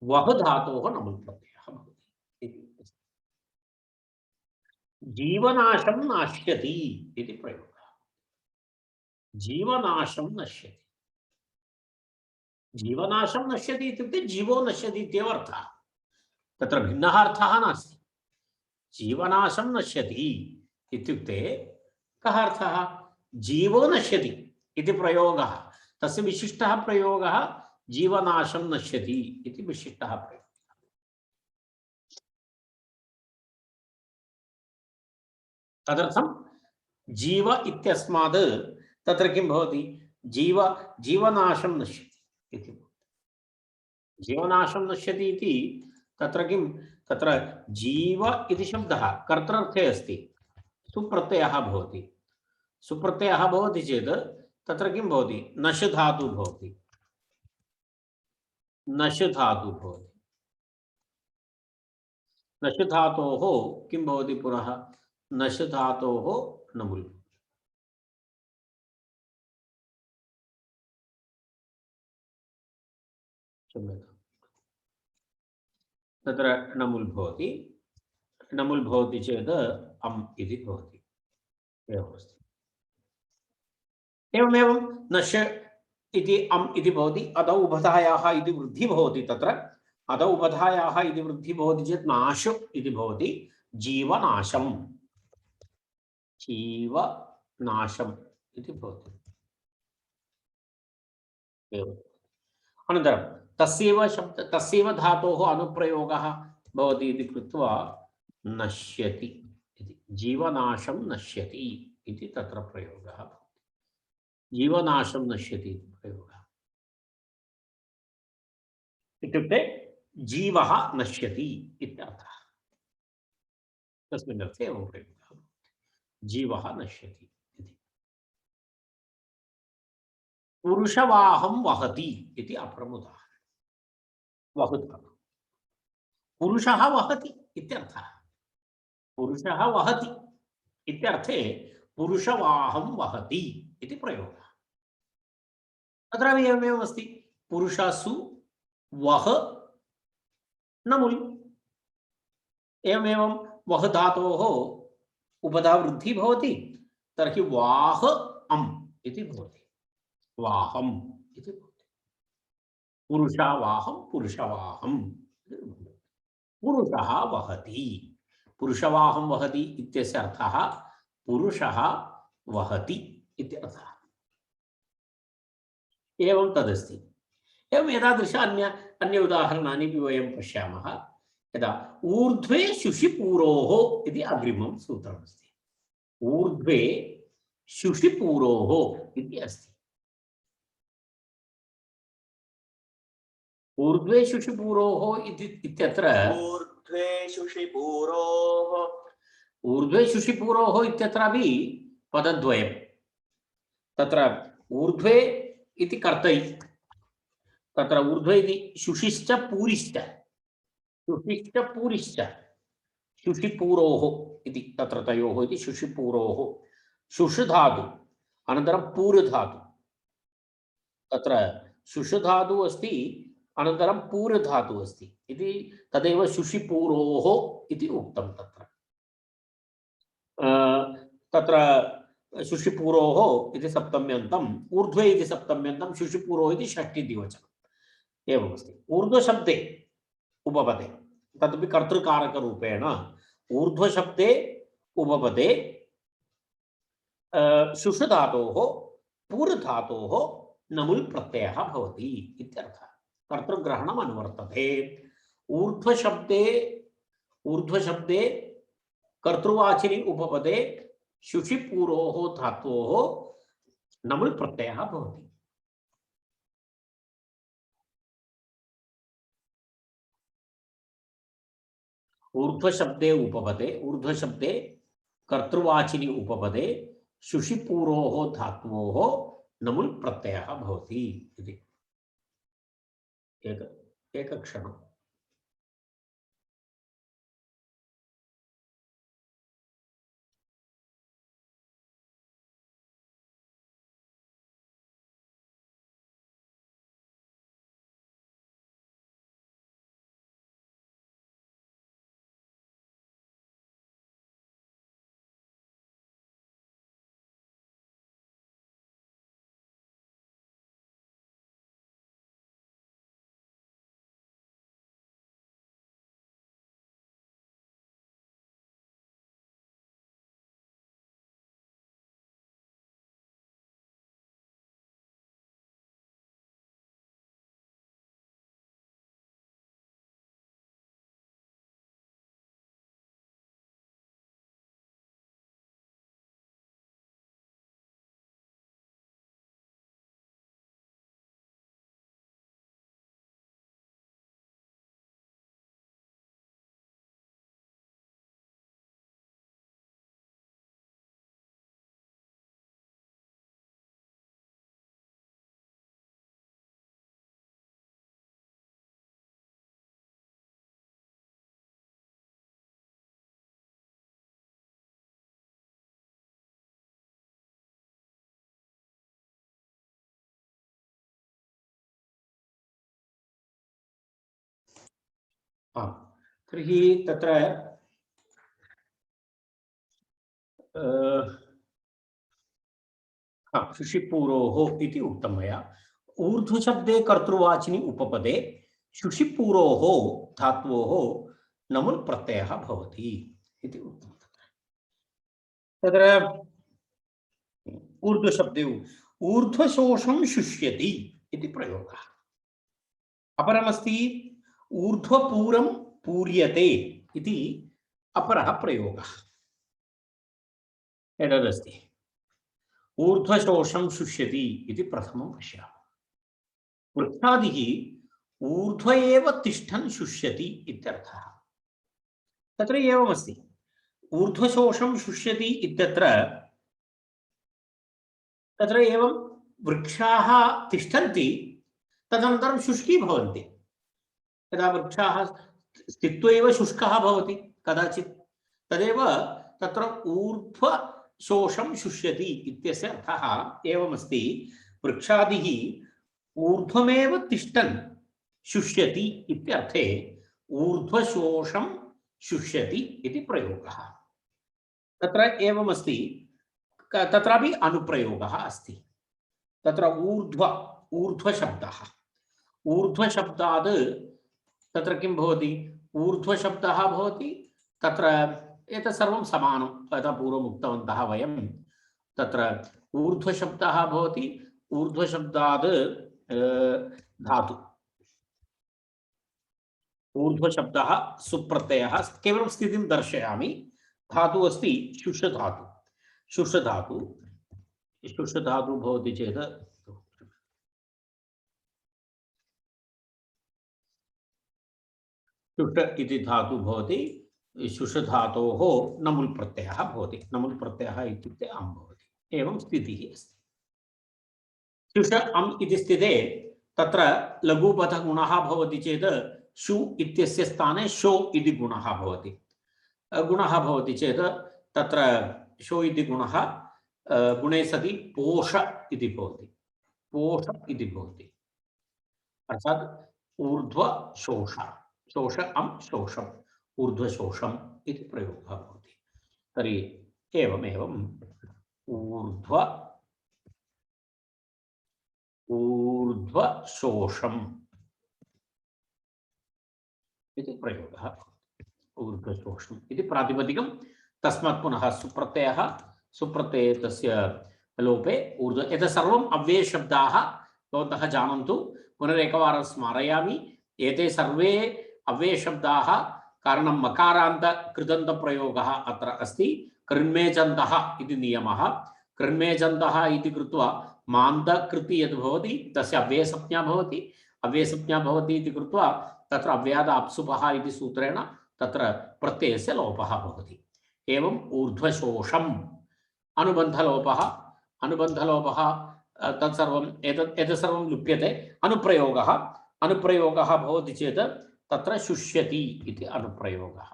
वह धातोः नमुल् प्रत्ययः भवति। जीवनाशं नाश्यति इति प्रयोगः। जीवनाशं नश्यति, जीवनाशं नश्यति इत्युक्ते जीवो नश्यति इत्येव अर्थः। तत्र भिन्नः अर्थः नास्ति। जीवनाशं नश्यति इत्युक्ते कः अर्थः? जीवो नश्यति इति प्रयोगः, तस्य विशिष्टः प्रयोगः जीवनाशं नश्यति इति विशिष्टः प्रयोगः। तदर्थं जीव इत्यस्मात् तत्र किं भवति? जीवनाशं नश्यति इति। जीवनाशं नश्यति इति तत्र किं? तत्र जीव इति शब्दः कर्तृर्थे अस्ति, सुप्रत्ययः भवति। सुप्रत्ययः भवति चेत् तत्र किं भवति? नश् धातु भवति, नश् धातु भवति। नश् धातोः किं भवति पुनः? नश् धातोः नमुल्। क्षम्यताम् तत्र नमुल् भवति नमुल् भवति चेत् अम् इति भवति एवमस्ति एवमेव नश् इति अम् इति भवति अदौ उभधायाः इति वृद्धि भवति तत्र अदौ उभधायाः इति वृद्धि भवति चेत् नाश इति भवति जीवनाशम् जीवनाशम् इति भवति एवम् अनन्तरं तस्यैव शब्द तस्यैव धातोः अनुप्रयोगः भवति इति कृत्वा नश्यति इति जीवनाशं नश्यति इति तत्र प्रयोगः भवति जीवनाशं नश्यति इति प्रयोगः इत्युक्ते जीवः नश्यति इत्यर्थः तस्मिन् अर्थे एवं प्रयोगः जीवः नश्यति इति पुरुषवाहं वहति इति अपरम् उदाहरणं वहुतः पुरुषः वहति इत्यर्थः पुरुषः वहति इत्यर्थे पुरुषवाहं वहति इति प्रयोगः तत्रापि एवमेव अस्ति पुरुषासु वह नमुल् एवमेवं वह धातोः उपधा वृद्धि भवति तर्हि वाह अम् इति भवति वाहम् इति भवति पुरुषावाहं पुरुषवाहं पुरुषः वहति पुरुषवाहं वहति इत्यस्य अर्थः पुरुषः वहति इत्यर्थः एवं तदस्ति एवं एतादृश अन्य उदाहरणानि वयं पश्यामः यदा ऊर्ध्वे शुषिपूरोः इति अग्रिमं सूत्रमस्ति ऊर्ध्वे शुषिपूरोः इति अस्ति ऊर्ध्वे शुषिपूरोः इत्यत्र ऊर्ध्वे शुषिपूरोः ऊर्ध्वे शुषिपूरोः इत्यत्रापि पदद्वयं तत्र ऊर्ध्वे इति कर्तरि तत्र ऊर्ध्वे इति शुषिश्च पूरिश्च शुषिपूरोः इति तत्र तयोः इति शुषिपूरोः शुषधातु अनन्तरं पूर्वधातु तत्र शुषधातु अस्ति अनन्तरं पूर्वधातु अस्ति इति तदेव शुषिपूरोः इति उक्तं तत्र तत्र शुषिपूरोः इति सप्तम्यन्तम् ऊर्ध्वे इति सप्तम्यन्तं शुषिपूरोः इति षष्ठीद्विवचनम् एवमस्ति ऊर्ध्वशब्दे उपपदे तदपि कर्तृकारकरूपेण ऊर्ध्वशब्दे उपपदे शुषधातोः पूर्वधातोः नमुल् प्रत्ययः भवति इत्यर्थः कर्तृग्रहणम् अनुवर्तते ऊर्ध्वशब्दे कर्तृवाचिनि उपपदे शुषिपूरोः धातोः नमुल् प्रत्ययः भवति ऊर्ध्वशब्दे कर्तृवाचिनि उपपदे शुषिपूरोः धातोः नमुल् प्रत्ययः भवति इति एकक्षणम् तर्हि तत्र शुषिपूरोः इति उक्तं मया। ऊर्ध्वशब्दे कर्तृवाचिनि उपपदे शुषिपूरोः धात्वोः नमुल् प्रत्ययः भवति इति उक्तं। तत्र ऊर्ध्वशब्दे ऊर्ध्वशोषं शुष्यति इति प्रयोगः। अपरमस्ति ऊर्ध्वपूरं पूर्यते इति अपरः प्रयोगः। एतदस्ति ऊर्ध्वशोषं शुष्यति इति प्रथमं पश्यामः। वृक्षादिः ऊर्ध्व एव तिष्ठन् शुष्यति इत्यर्थः। तत्र एवमस्ति, ऊर्ध्वशोषं शुष्यति इत्यत्र तत्र एवं वृक्षाः तिष्ठन्ति, तदनन्तरं शुष्की भवन्ति। यदा वृक्षाः स्थित्वा एव शुष्कः भवति कदाचित्, तदेव तत्र ऊर्ध्वशोषं शुष्यति इत्यस्य अर्थः एवमस्ति। वृक्षादिः ऊर्ध्वमेव तिष्ठन् शुष्यति इत्यर्थे ऊर्ध्वशोषं शुष्यति इति प्रयोगः। तत्र एवमस्ति, तत्रापि अनुप्रयोगः अस्ति। तत्र ऊर्ध्वशब्दः, ऊर्ध्वशब्दात् तत्र किं भवति, ऊर्ध्वशब्दः भवति, तत्र एतत् सर्वं समानं। यथा पूर्वम् उक्तवन्तः वयं, तत्र ऊर्ध्वशब्दः भवति, ऊर्ध्वशब्दात् धातु, ऊर्ध्वशब्दः सुप्रत्ययः। केवलं स्थितिं दर्शयामि। धातु अस्ति शुष्धातु। शुष्धातु भवति चेत् शुष् इति धातु भवति। शुष्धातोः नमुल् प्रत्ययः भवति। नमुल् प्रत्ययः इत्युक्ते अम् भवति। एवं स्थितिः अस्ति। शुष अम् इति स्थिते तत्र लघुपथगुणः भवति चेत् शु इत्यस्य स्थाने शो इति गुणः भवति। गुणः भवति चेत् तत्र शो इति गुणः गुणे सति पोष इति भवति। पोष इति भवति, अर्थात् ऊर्ध्वशोष, शोष अम् शोषम्, ऊर्ध्वशोषम् इति प्रयोगः भवति। तर्हि एवमेवम् ऊर्ध्वशोषम् इति प्रयोगः भवति। ऊर्ध्वशोषम् इति प्रातिपदिकं। तस्मात् पुनः सुप्रत्ययः, सुप्रत्यये तस्य लोपे ऊर्ध्व। एतत् सर्वम् अव्ययशब्दाः भवन्तः जानन्तु। पुनरेकवारं स्मारयामि, एते सर्वे अव्ययशब्दाः। कारणं मकारान्त कृदन्तप्रयोगः अत्र अस्ति। कृन्मेजन्तः इति नियमः। कृन्मेजन्तः इति कृत्वा मान्तकृति यद् भवति तस्य अव्ययसंज्ञा भवति। अव्ययसंज्ञा भवति इति कृत्वा तत्र अव्याद अप्सुपः इति सूत्रेण तत्र प्रत्ययस्य लोपः भवति। एवम् ऊर्ध्वशोषम् अनुबन्धलोपः, अनुबन्धलोपः तत्सर्वम् एतत् सर्वं लुप्यते। अनुप्रयोगः, अनुप्रयोगः भवति चेत् तत्र शुष्यति इति अनुप्रयोगः।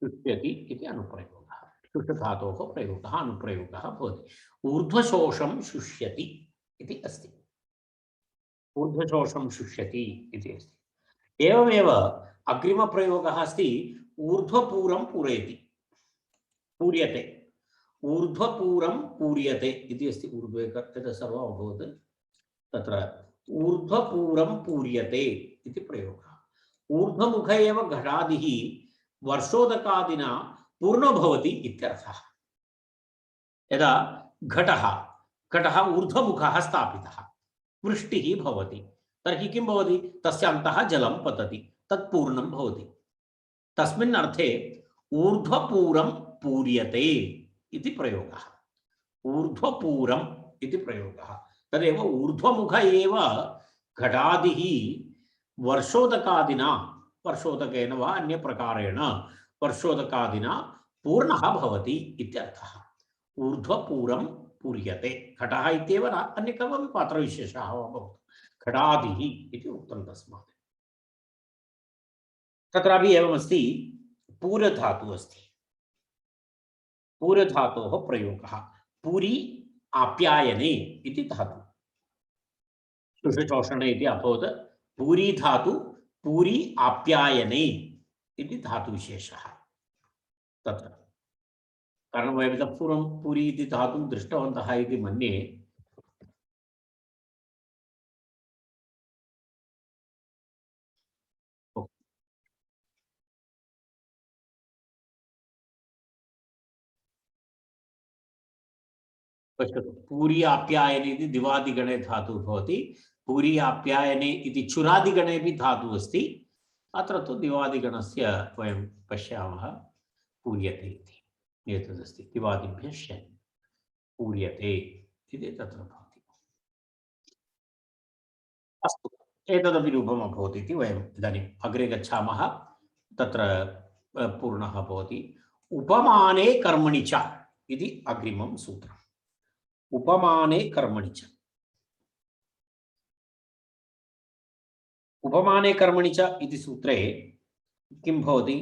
शुष्यति इति अनुप्रयोगः, शुष्धातोः प्रयोगः अनुप्रयोगः भवति। ऊर्ध्वशोषं शुष्यति इति अस्ति। ऊर्ध्वशोषं शुष्यति इति अस्ति। एवमेव अग्रिमप्रयोगः अस्ति ऊर्ध्वपूरं पूरयति, पूर्यते। ऊर्ध्वपूरं पूर्यते इति अस्ति। ऊर्ध्वे एतत् सर्वम् अभवत्। तत्र ऊर्ध्वपूरं पूर्यते इति प्रयोगः। ऊर्ध्वमुख एव घटादिः वर्षोदकादिना पूर्णो भवति इत्यर्थः। यदा घटः ऊर्ध्वमुखः स्थापितः, वृष्टिः भवति, तर्हि किं भवति, तस्य अन्तः जलं पतति, तत् पूर्णं भवति। तस्मिन् अर्थे ऊर्ध्वपूरं पूर्यते इति प्रयोगः। ऊर्ध्वपूरम् इति प्रयोगः। तदेव ऊर्ध्वमुख एव घटादिः वर्षोदकादिना, वर्षोदकेन वा अन्यप्रकारेण वर्षोदकादिना पूर्णः भवति इत्यर्थः। ऊर्ध्वपूरं पूर्यते। घटः इत्येव न, अन्य कमपि पात्रविशेषः वा भवतु, घटादिः इति उक्तं तस्मात्। तत्रापि एवमस्ति, पूरधातुः अस्ति। पूरधातोः प्रयोगः पूरी आप्यायने इति धातु। शुषशोषणे इति अभवत्। पूरी धातु पूरी आप्यायने इति धातुविशेषः तत्र। कारणं वयम् इतः पूर्वं पूरी इति धातुं दृष्टवन्तः इति मन्ये। पश्यतु, पूरी आप्यायने इति दिवादिगणे धातुः भवति। पूरी आप्यायने इति चुरादिगणे अपि धातुः अस्ति। अत्र तु दिवादिगणस्य वयं पश्यामः पूर्यते इति एतदस्ति। दिवादिभ्यः शन् पूर्यते इति तत्र भवति। अस्तु, एतदपि रूपम् अभवत् इति वयम् इदानीम् अग्रे गच्छामः। तत्र पूर्णः भवति। उपमाने कर्मणि च इति अग्रिमं सूत्रम्। उपमाने कर्मणि च। उपमाने कर्मणि च इति सूत्रे किं भवति?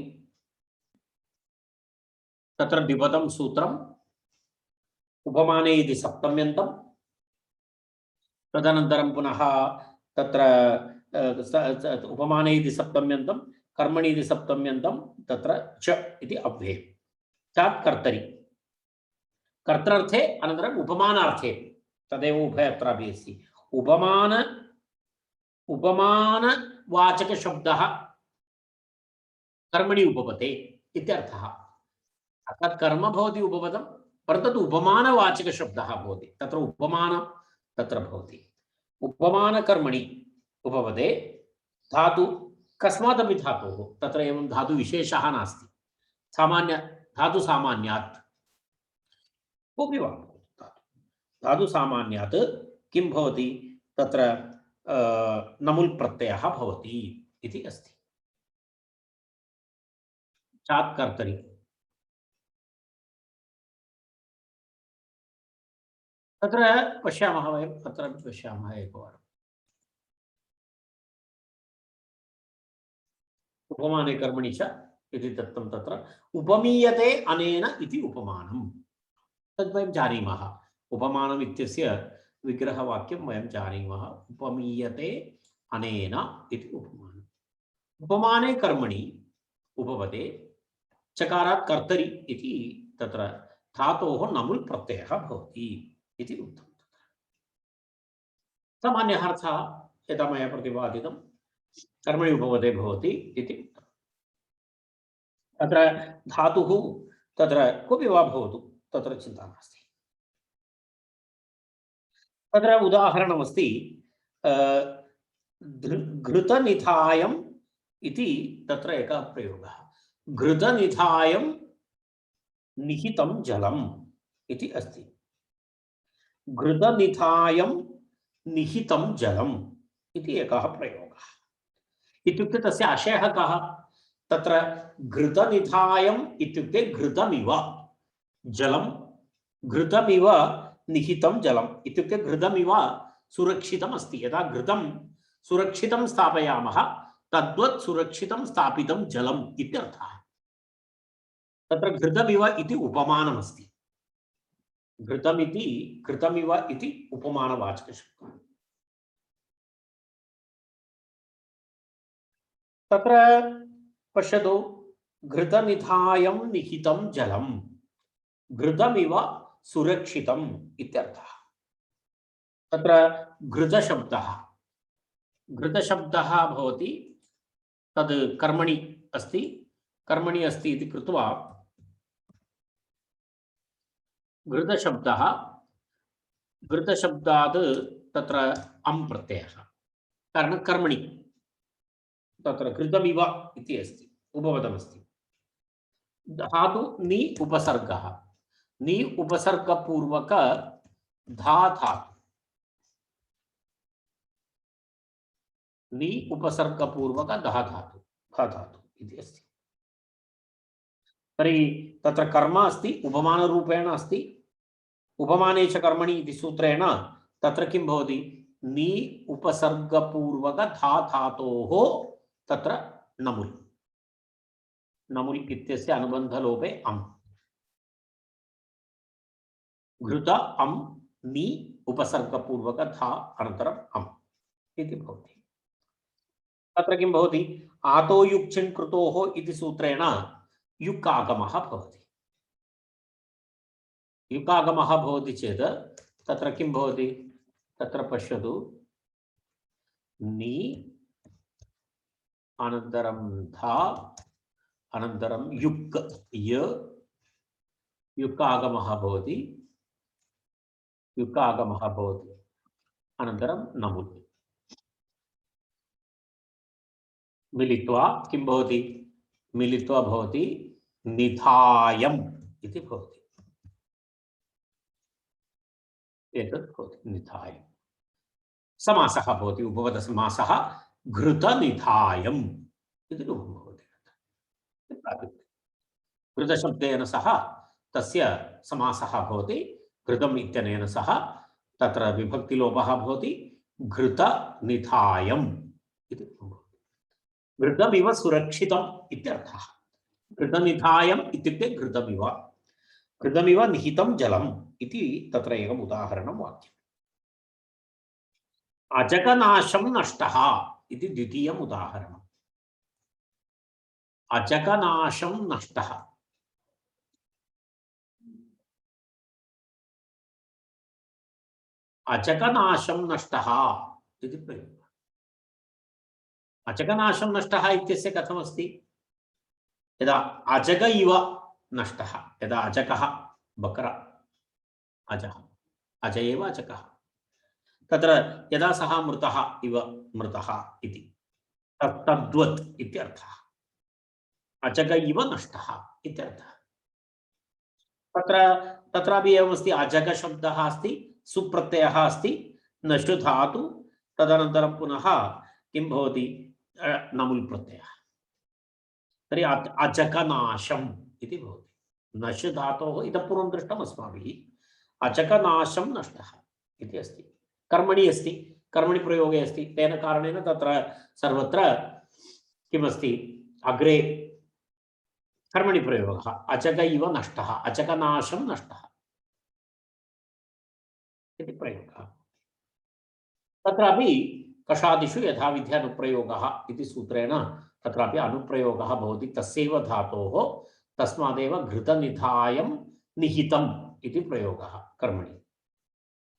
तत्र द्विपदं सूत्रम्। उपमाने इति सप्तम्यन्तं, तदनन्तरं पुनः तत्र उपमाने इति सप्तम्यन्तं, कर्मणि इति सप्तम्यन्तं, तत्र च इति अव्ययम्। चात् कर्तरि, कर्तृर्थे अनन्तरम् उपमानार्थे, तदेव उभयत्रापि अस्ति। उपमानवाचकशब्दः कर्मणि उपपते इत्यर्थः। अर्थात् कर्म भवति उपपदं, परन्तु उपमानवाचकशब्दः भवति। तत्र उपमानं तत्र भवति। उपमानकर्मणि उपपदे धातु कस्मादपि धातोः, तत्र एवं धातुविशेषः नास्ति। सामान्य धातु सामान्यात् कोऽपि वा धातु सामान्यात् किं भवति? तत्र नमुल् प्रत्ययः भवति इति अस्ति। चात् कर्तरि, तत्र पश्यामः वयं, तत्र पश्यामः एकवारम्। उपमाने कर्मणि च इति दत्तं। तत्र उपमीयते अनेन इति उपमानम्। तद् वयं जानीमः। उपमानम् इत्यस्य विग्रहवाक्यं वयं जानीमः। उपमीयते अनेन इति उपमानम्। उपमाने कर्मणि उपपदे चकारात् कर्तरि इति तत्र धातोः नमुल् प्रत्ययः भवति इति उक्तम्। सामान्यः अर्थः यथा मया प्रतिपादितं कर्मणि उपपदे भवति इति उक्तम्। तत्र धातुः तत्र कोऽपि वा भवतु, तत्र चिन्ता नास्ति। तत्र उदाहरणमस्ति घृतनिधायम् इति तत्र एकः प्रयोगः। घृतनिधायं निहितं जलम् इति अस्ति। घृतनिधायं निहितं जलम् इति एकः प्रयोगः। इत्युक्ते तस्य आशयः कः? तत्र घृतनिधायम् इत्युक्ते घृतमिव जलं, घृतमिव निहितं जलम् इत्युक्ते घृतमिव सुरक्षितम् अस्ति। यदा घृतं सुरक्षितं स्थापयामः तद्वत् सुरक्षितं स्थापितं जलम् इत्यर्थः। तत्र घृतमिव इति उपमानमस्ति। घृतमिव इति उपमानवाचकशब्दः। तत्र पश्यतु, घृतनिधायं निहितं जलं, घृतमिव सुरक्षितम् इत्यर्थः। तत्र घृतशब्दः भवति, तद् कर्मणि अस्ति इति कृत्वा घृतशब्दात् तत्र अम् प्रत्ययः। कारणं कर्मणि तत्र घृतमिव इति अस्ति, उपपदमस्ति। धातु नि उपसर्गः, नि उपसर्गपूर्वक धा धातु, नि उपसर्गपूर्वक धा धातु इति अस्ति। तर्हि तत्र कर्म अस्ति, उपमानरूपेण अस्ति। उपमाने च कर्मणि इति सूत्रेण तत्र किं भवति? नि उपसर्गपूर्वक धा धातोः तत्र नमुल् इत्यस्य अनुबन्धलोपे अम्, घृत अम् नि उपसर्गपूर्वक धा अनन्तरम् अम् इति भवति। तत्र किं भवति आतो युक्चिन् कृतोः इति सूत्रेण युक् आगमः भवति। युक् आगमः भवति चेत् तत्र किं भवति तत्र पश्यतु नि अनन्तरं धा अनन्तरं युक् य युक् आगमः भवति अनन्तरं नमुल् मिलित्वा किं भवति मिलित्वा भवति निधायम् इति भवति। एतत् भवति निधायम् समासः भवति उपपदसमासः घृतनिधायम् इति रूपं भवति। घृतशब्देन सह तस्य समासः भवति घृतम् इत्यनेन सह तत्र विभक्तिलोपः भवति घृतनिधायम् इति भवति। घृतमिव सुरक्षितम् इत्यर्थः। घृतनिधायम् इत्युक्ते घृतमिव निहितं जलम् इति तत्र एकम् उदाहरणं वाक्यम्। अजकनाशं नष्टः इति द्वितीयम् उदाहरणम्। अजकनाशं नष्टः अजकनाशं नष्टः इति प्रयोगः। अजकनाशं नष्टः इत्यस्य कथमस्ति यदा अजग इव नष्टः यदा अजकः बकर अजः अज एव अजकः तत्र यदा सः मृतः इव मृतः इति तद्वत् इत्यर्थः। अजग इव नष्टः इत्यर्थः। तत्रापि एवमस्ति अजग शब्दः अस्ति सुप्रत्ययः अस्ति नष्टु धातु तदनन्तरं पुनः किं भवति नमुल् प्रत्ययः। तर्हि अजकनाशम् इति भवति। नश् धातोः इतः पूर्वं दृष्टम् अस्माभिः। अजकनाशं नष्टः इति अस्ति कर्मणि अस्ति कर्मणि प्रयोगे अस्ति तेन कारणेन तत्र सर्वत्र किमस्ति अग्रे कर्मणि प्रयोगः अजग इव नष्टः अजकनाशं नष्टः इति प्रयोगः। तत्रापि कषादिषु यथाविधि अनुप्रयोगः इति सूत्रेण तत्रापि अनुप्रयोगः भवति तस्यैव धातोः तस्मादेव घृतनिधायं निहितम् इति प्रयोगः कर्मणि।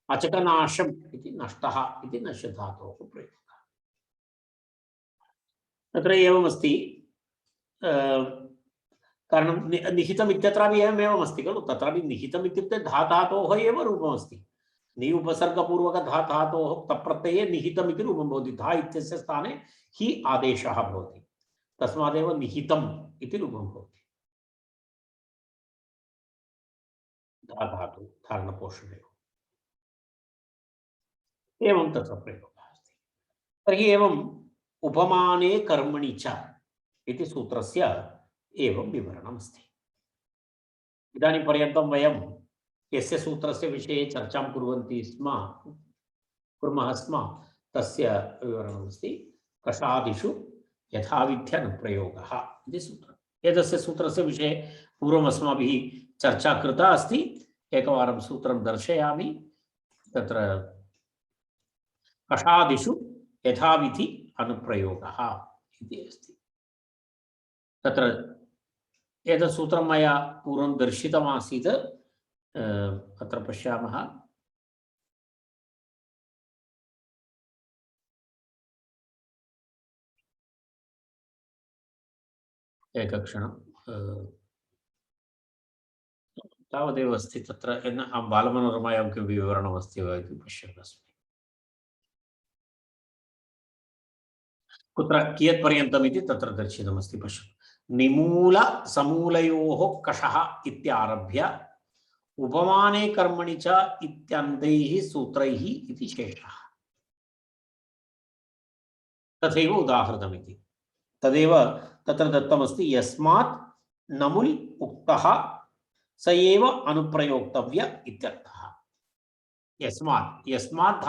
अचकनाशम् इति नष्टः इति नश् धातोः प्रयोगः। तत्र एवमस्ति कारणं निहितम् इत्यत्रापि एवमेवमस्ति खलु। तत्रापि निहितम् इत्युक्ते धातोः एव रूपमस्ति। नि उपसर्गपूर्वक धातोः तप्रत्यये निहितम् इति रूपं भवति। धा इत्यस्य स्थाने हि आदेशः भवति तस्मादेव निहितम् इति रूपं भवति। धा धातु धारणपोषणयोः एवं तत्र प्रयोगः अस्ति। तर्हि एवम् उपमाने कर्मणि च इति सूत्रस्य एवं विवरणमस्ति। इदानीं पर्यन्तं वयं यस्य सूत्रस्य विषये चर्चां कुर्मः स्म तस्य विवरणमस्ति कषादिषु यथाविधि अनुप्रयोगः इति सूत्रम्। एतस्य सूत्रस्य विषये पूर्वम् अस्माभिः चर्चा कृता अस्ति। एकवारं सूत्रं दर्शयामि। तत्र कषादिषु यथाविधि अनुप्रयोगः इति अस्ति। तत्र एतत् सूत्रं मया पूर्वं दर्शितमासीत्। अत्र पश्यामः। एकक्षणं तावदेव अस्ति। तत्र बालमनोरमायां किं विवरणमस्ति वा इति पश्यन् अस्मि। कुत्र कियत्पर्यन्तम् इति तत्र दर्शितमस्ति पश्यतु। निमूल समूलयोः कषः इत्यारभ्य उपमाने कर्मणि च इत्यन्दैः सूत्रैः इति शेषः। तथैव उदाहृतमिति तदेव तत्र दत्तमस्ति। यस्मात् नमुल् उक्तः स एव अनुप्रयोक्तव्य इत्यर्थः। यस्मात्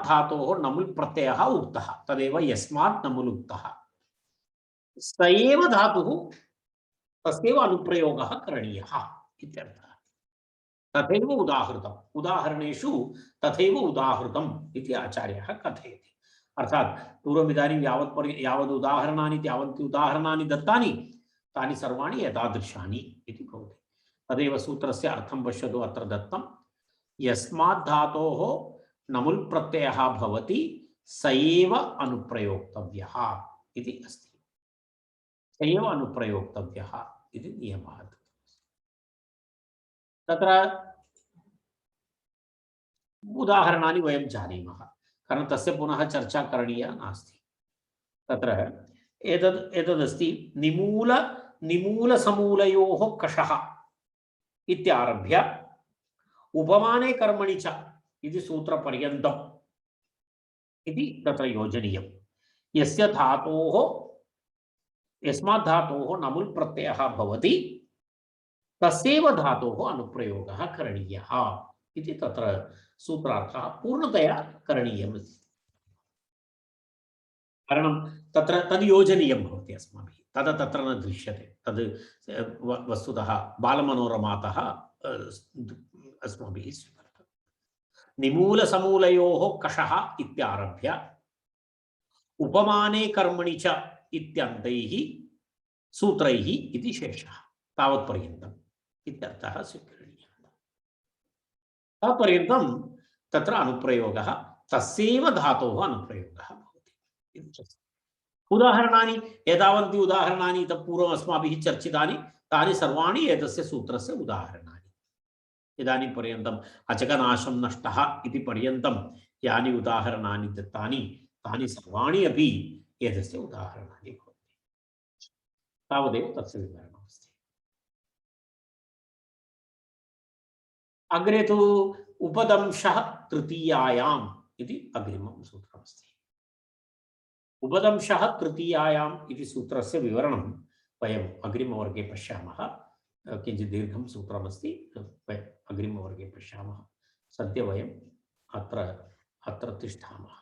धातोः नमुल् प्रत्ययः उक्तः तदेव यस्मात् नमुल् उक्तः स एव धातुः तस्यैव अनुप्रयोगः करणीयः इत्यर्थः। तथैव उदाहृतम्। उदाहरणेषु तथैव उदाहृतम् इति आचार्यः कथयति। अर्थात पूर्वम् इदानीं यावद् उदाहरणानि यावन्ति उदाहरणानि दत्तानि तानि सर्वाणि एतादृशानि इति भवति। तदेव सूत्रस्य अर्थं पश्यतु अत्र दत्तं यस्मात् धातोः नमुल् प्रत्ययः भवति स एव अनुप्रयोक्तव्यः इति अस्ति। स एव अनुप्रयोक्तव्यः इति नियमः। तत्र उदाहरणानि वयं जानीमः, कारण तस्य पुनः चर्चा करणीया नास्ति। तत्र एतदस्ति निमूलसमूलयोः कषः इत्यारभ्य उपमाने कर्मणि च इति सूत्रपर्यन्तम् इति तत्र योजनीयं। यस्मात् धातोः नमुल् प्रत्ययः भवति तस्यैव धातोः अनुप्रयोगः करणीयः इति तत्र सूत्रार्थः पूर्णतया करणीयम् अस्ति। कारणं तत्र तद् योजनीयं भवति अस्माभिः, तद् तत्र न दृश्यते। तद् वस्तुतः बालमनोरमातः अस्माभिः स्वीकृतम्। निमूलसमूलयोः कषः इत्यारभ्य उपमाने कर्मणि च इत्यन्तैः सूत्रैः इति शेषः तावत्पर्यन्तम् इत्यर्थः स्वीकरणीयः। तावत्पर्यन्तं तत्र अनुप्रयोगः तस्यैव धातोः अनुप्रयोगः भवति। उदाहरणानि एतावन्ति उदाहरणानि इतः पूर्वम् अस्माभिः चर्चितानि तानि सर्वाणि एतस्य सूत्रस्य उदाहरणानि। इदानीं पर्यन्तम् अचकनाशं नष्टः इति पर्यन्तं यानि उदाहरणानि दत्तानि तानि सर्वाणि अपि एतस्य उदाहरणानि भवन्ति। तावदेव तस्य विवरणमस्ति। अग्रे तु उपदंशः तृतीयायाम् इति अग्रिमं सूत्रमस्ति। उपदंशः तृतीयायाम् इति सूत्रस्य विवरणं वयम् अग्रिमवर्गे पश्यामः। किञ्चित् दीर्घं सूत्रमस्ति, अग्रिमवर्गे पश्यामः। सद्य वयम् अत्र तिष्ठामः।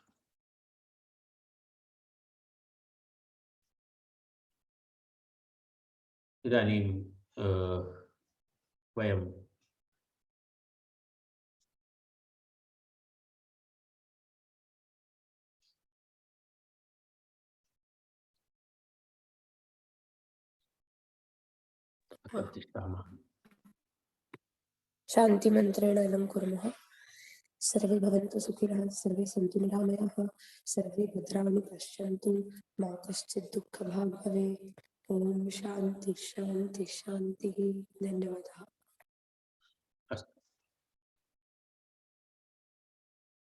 इदानीं वयं शांति मंत्रेण अलं कुर्मः। सर्वे भवन्तु सुखिनः, सर्वे सन्तु निरामयाः, सर्वे भद्राणि पश्यन्तु, मा कश्चित् दुःखभाग् भवेत्। ओम शांति शांति शांति। धन्यवादः।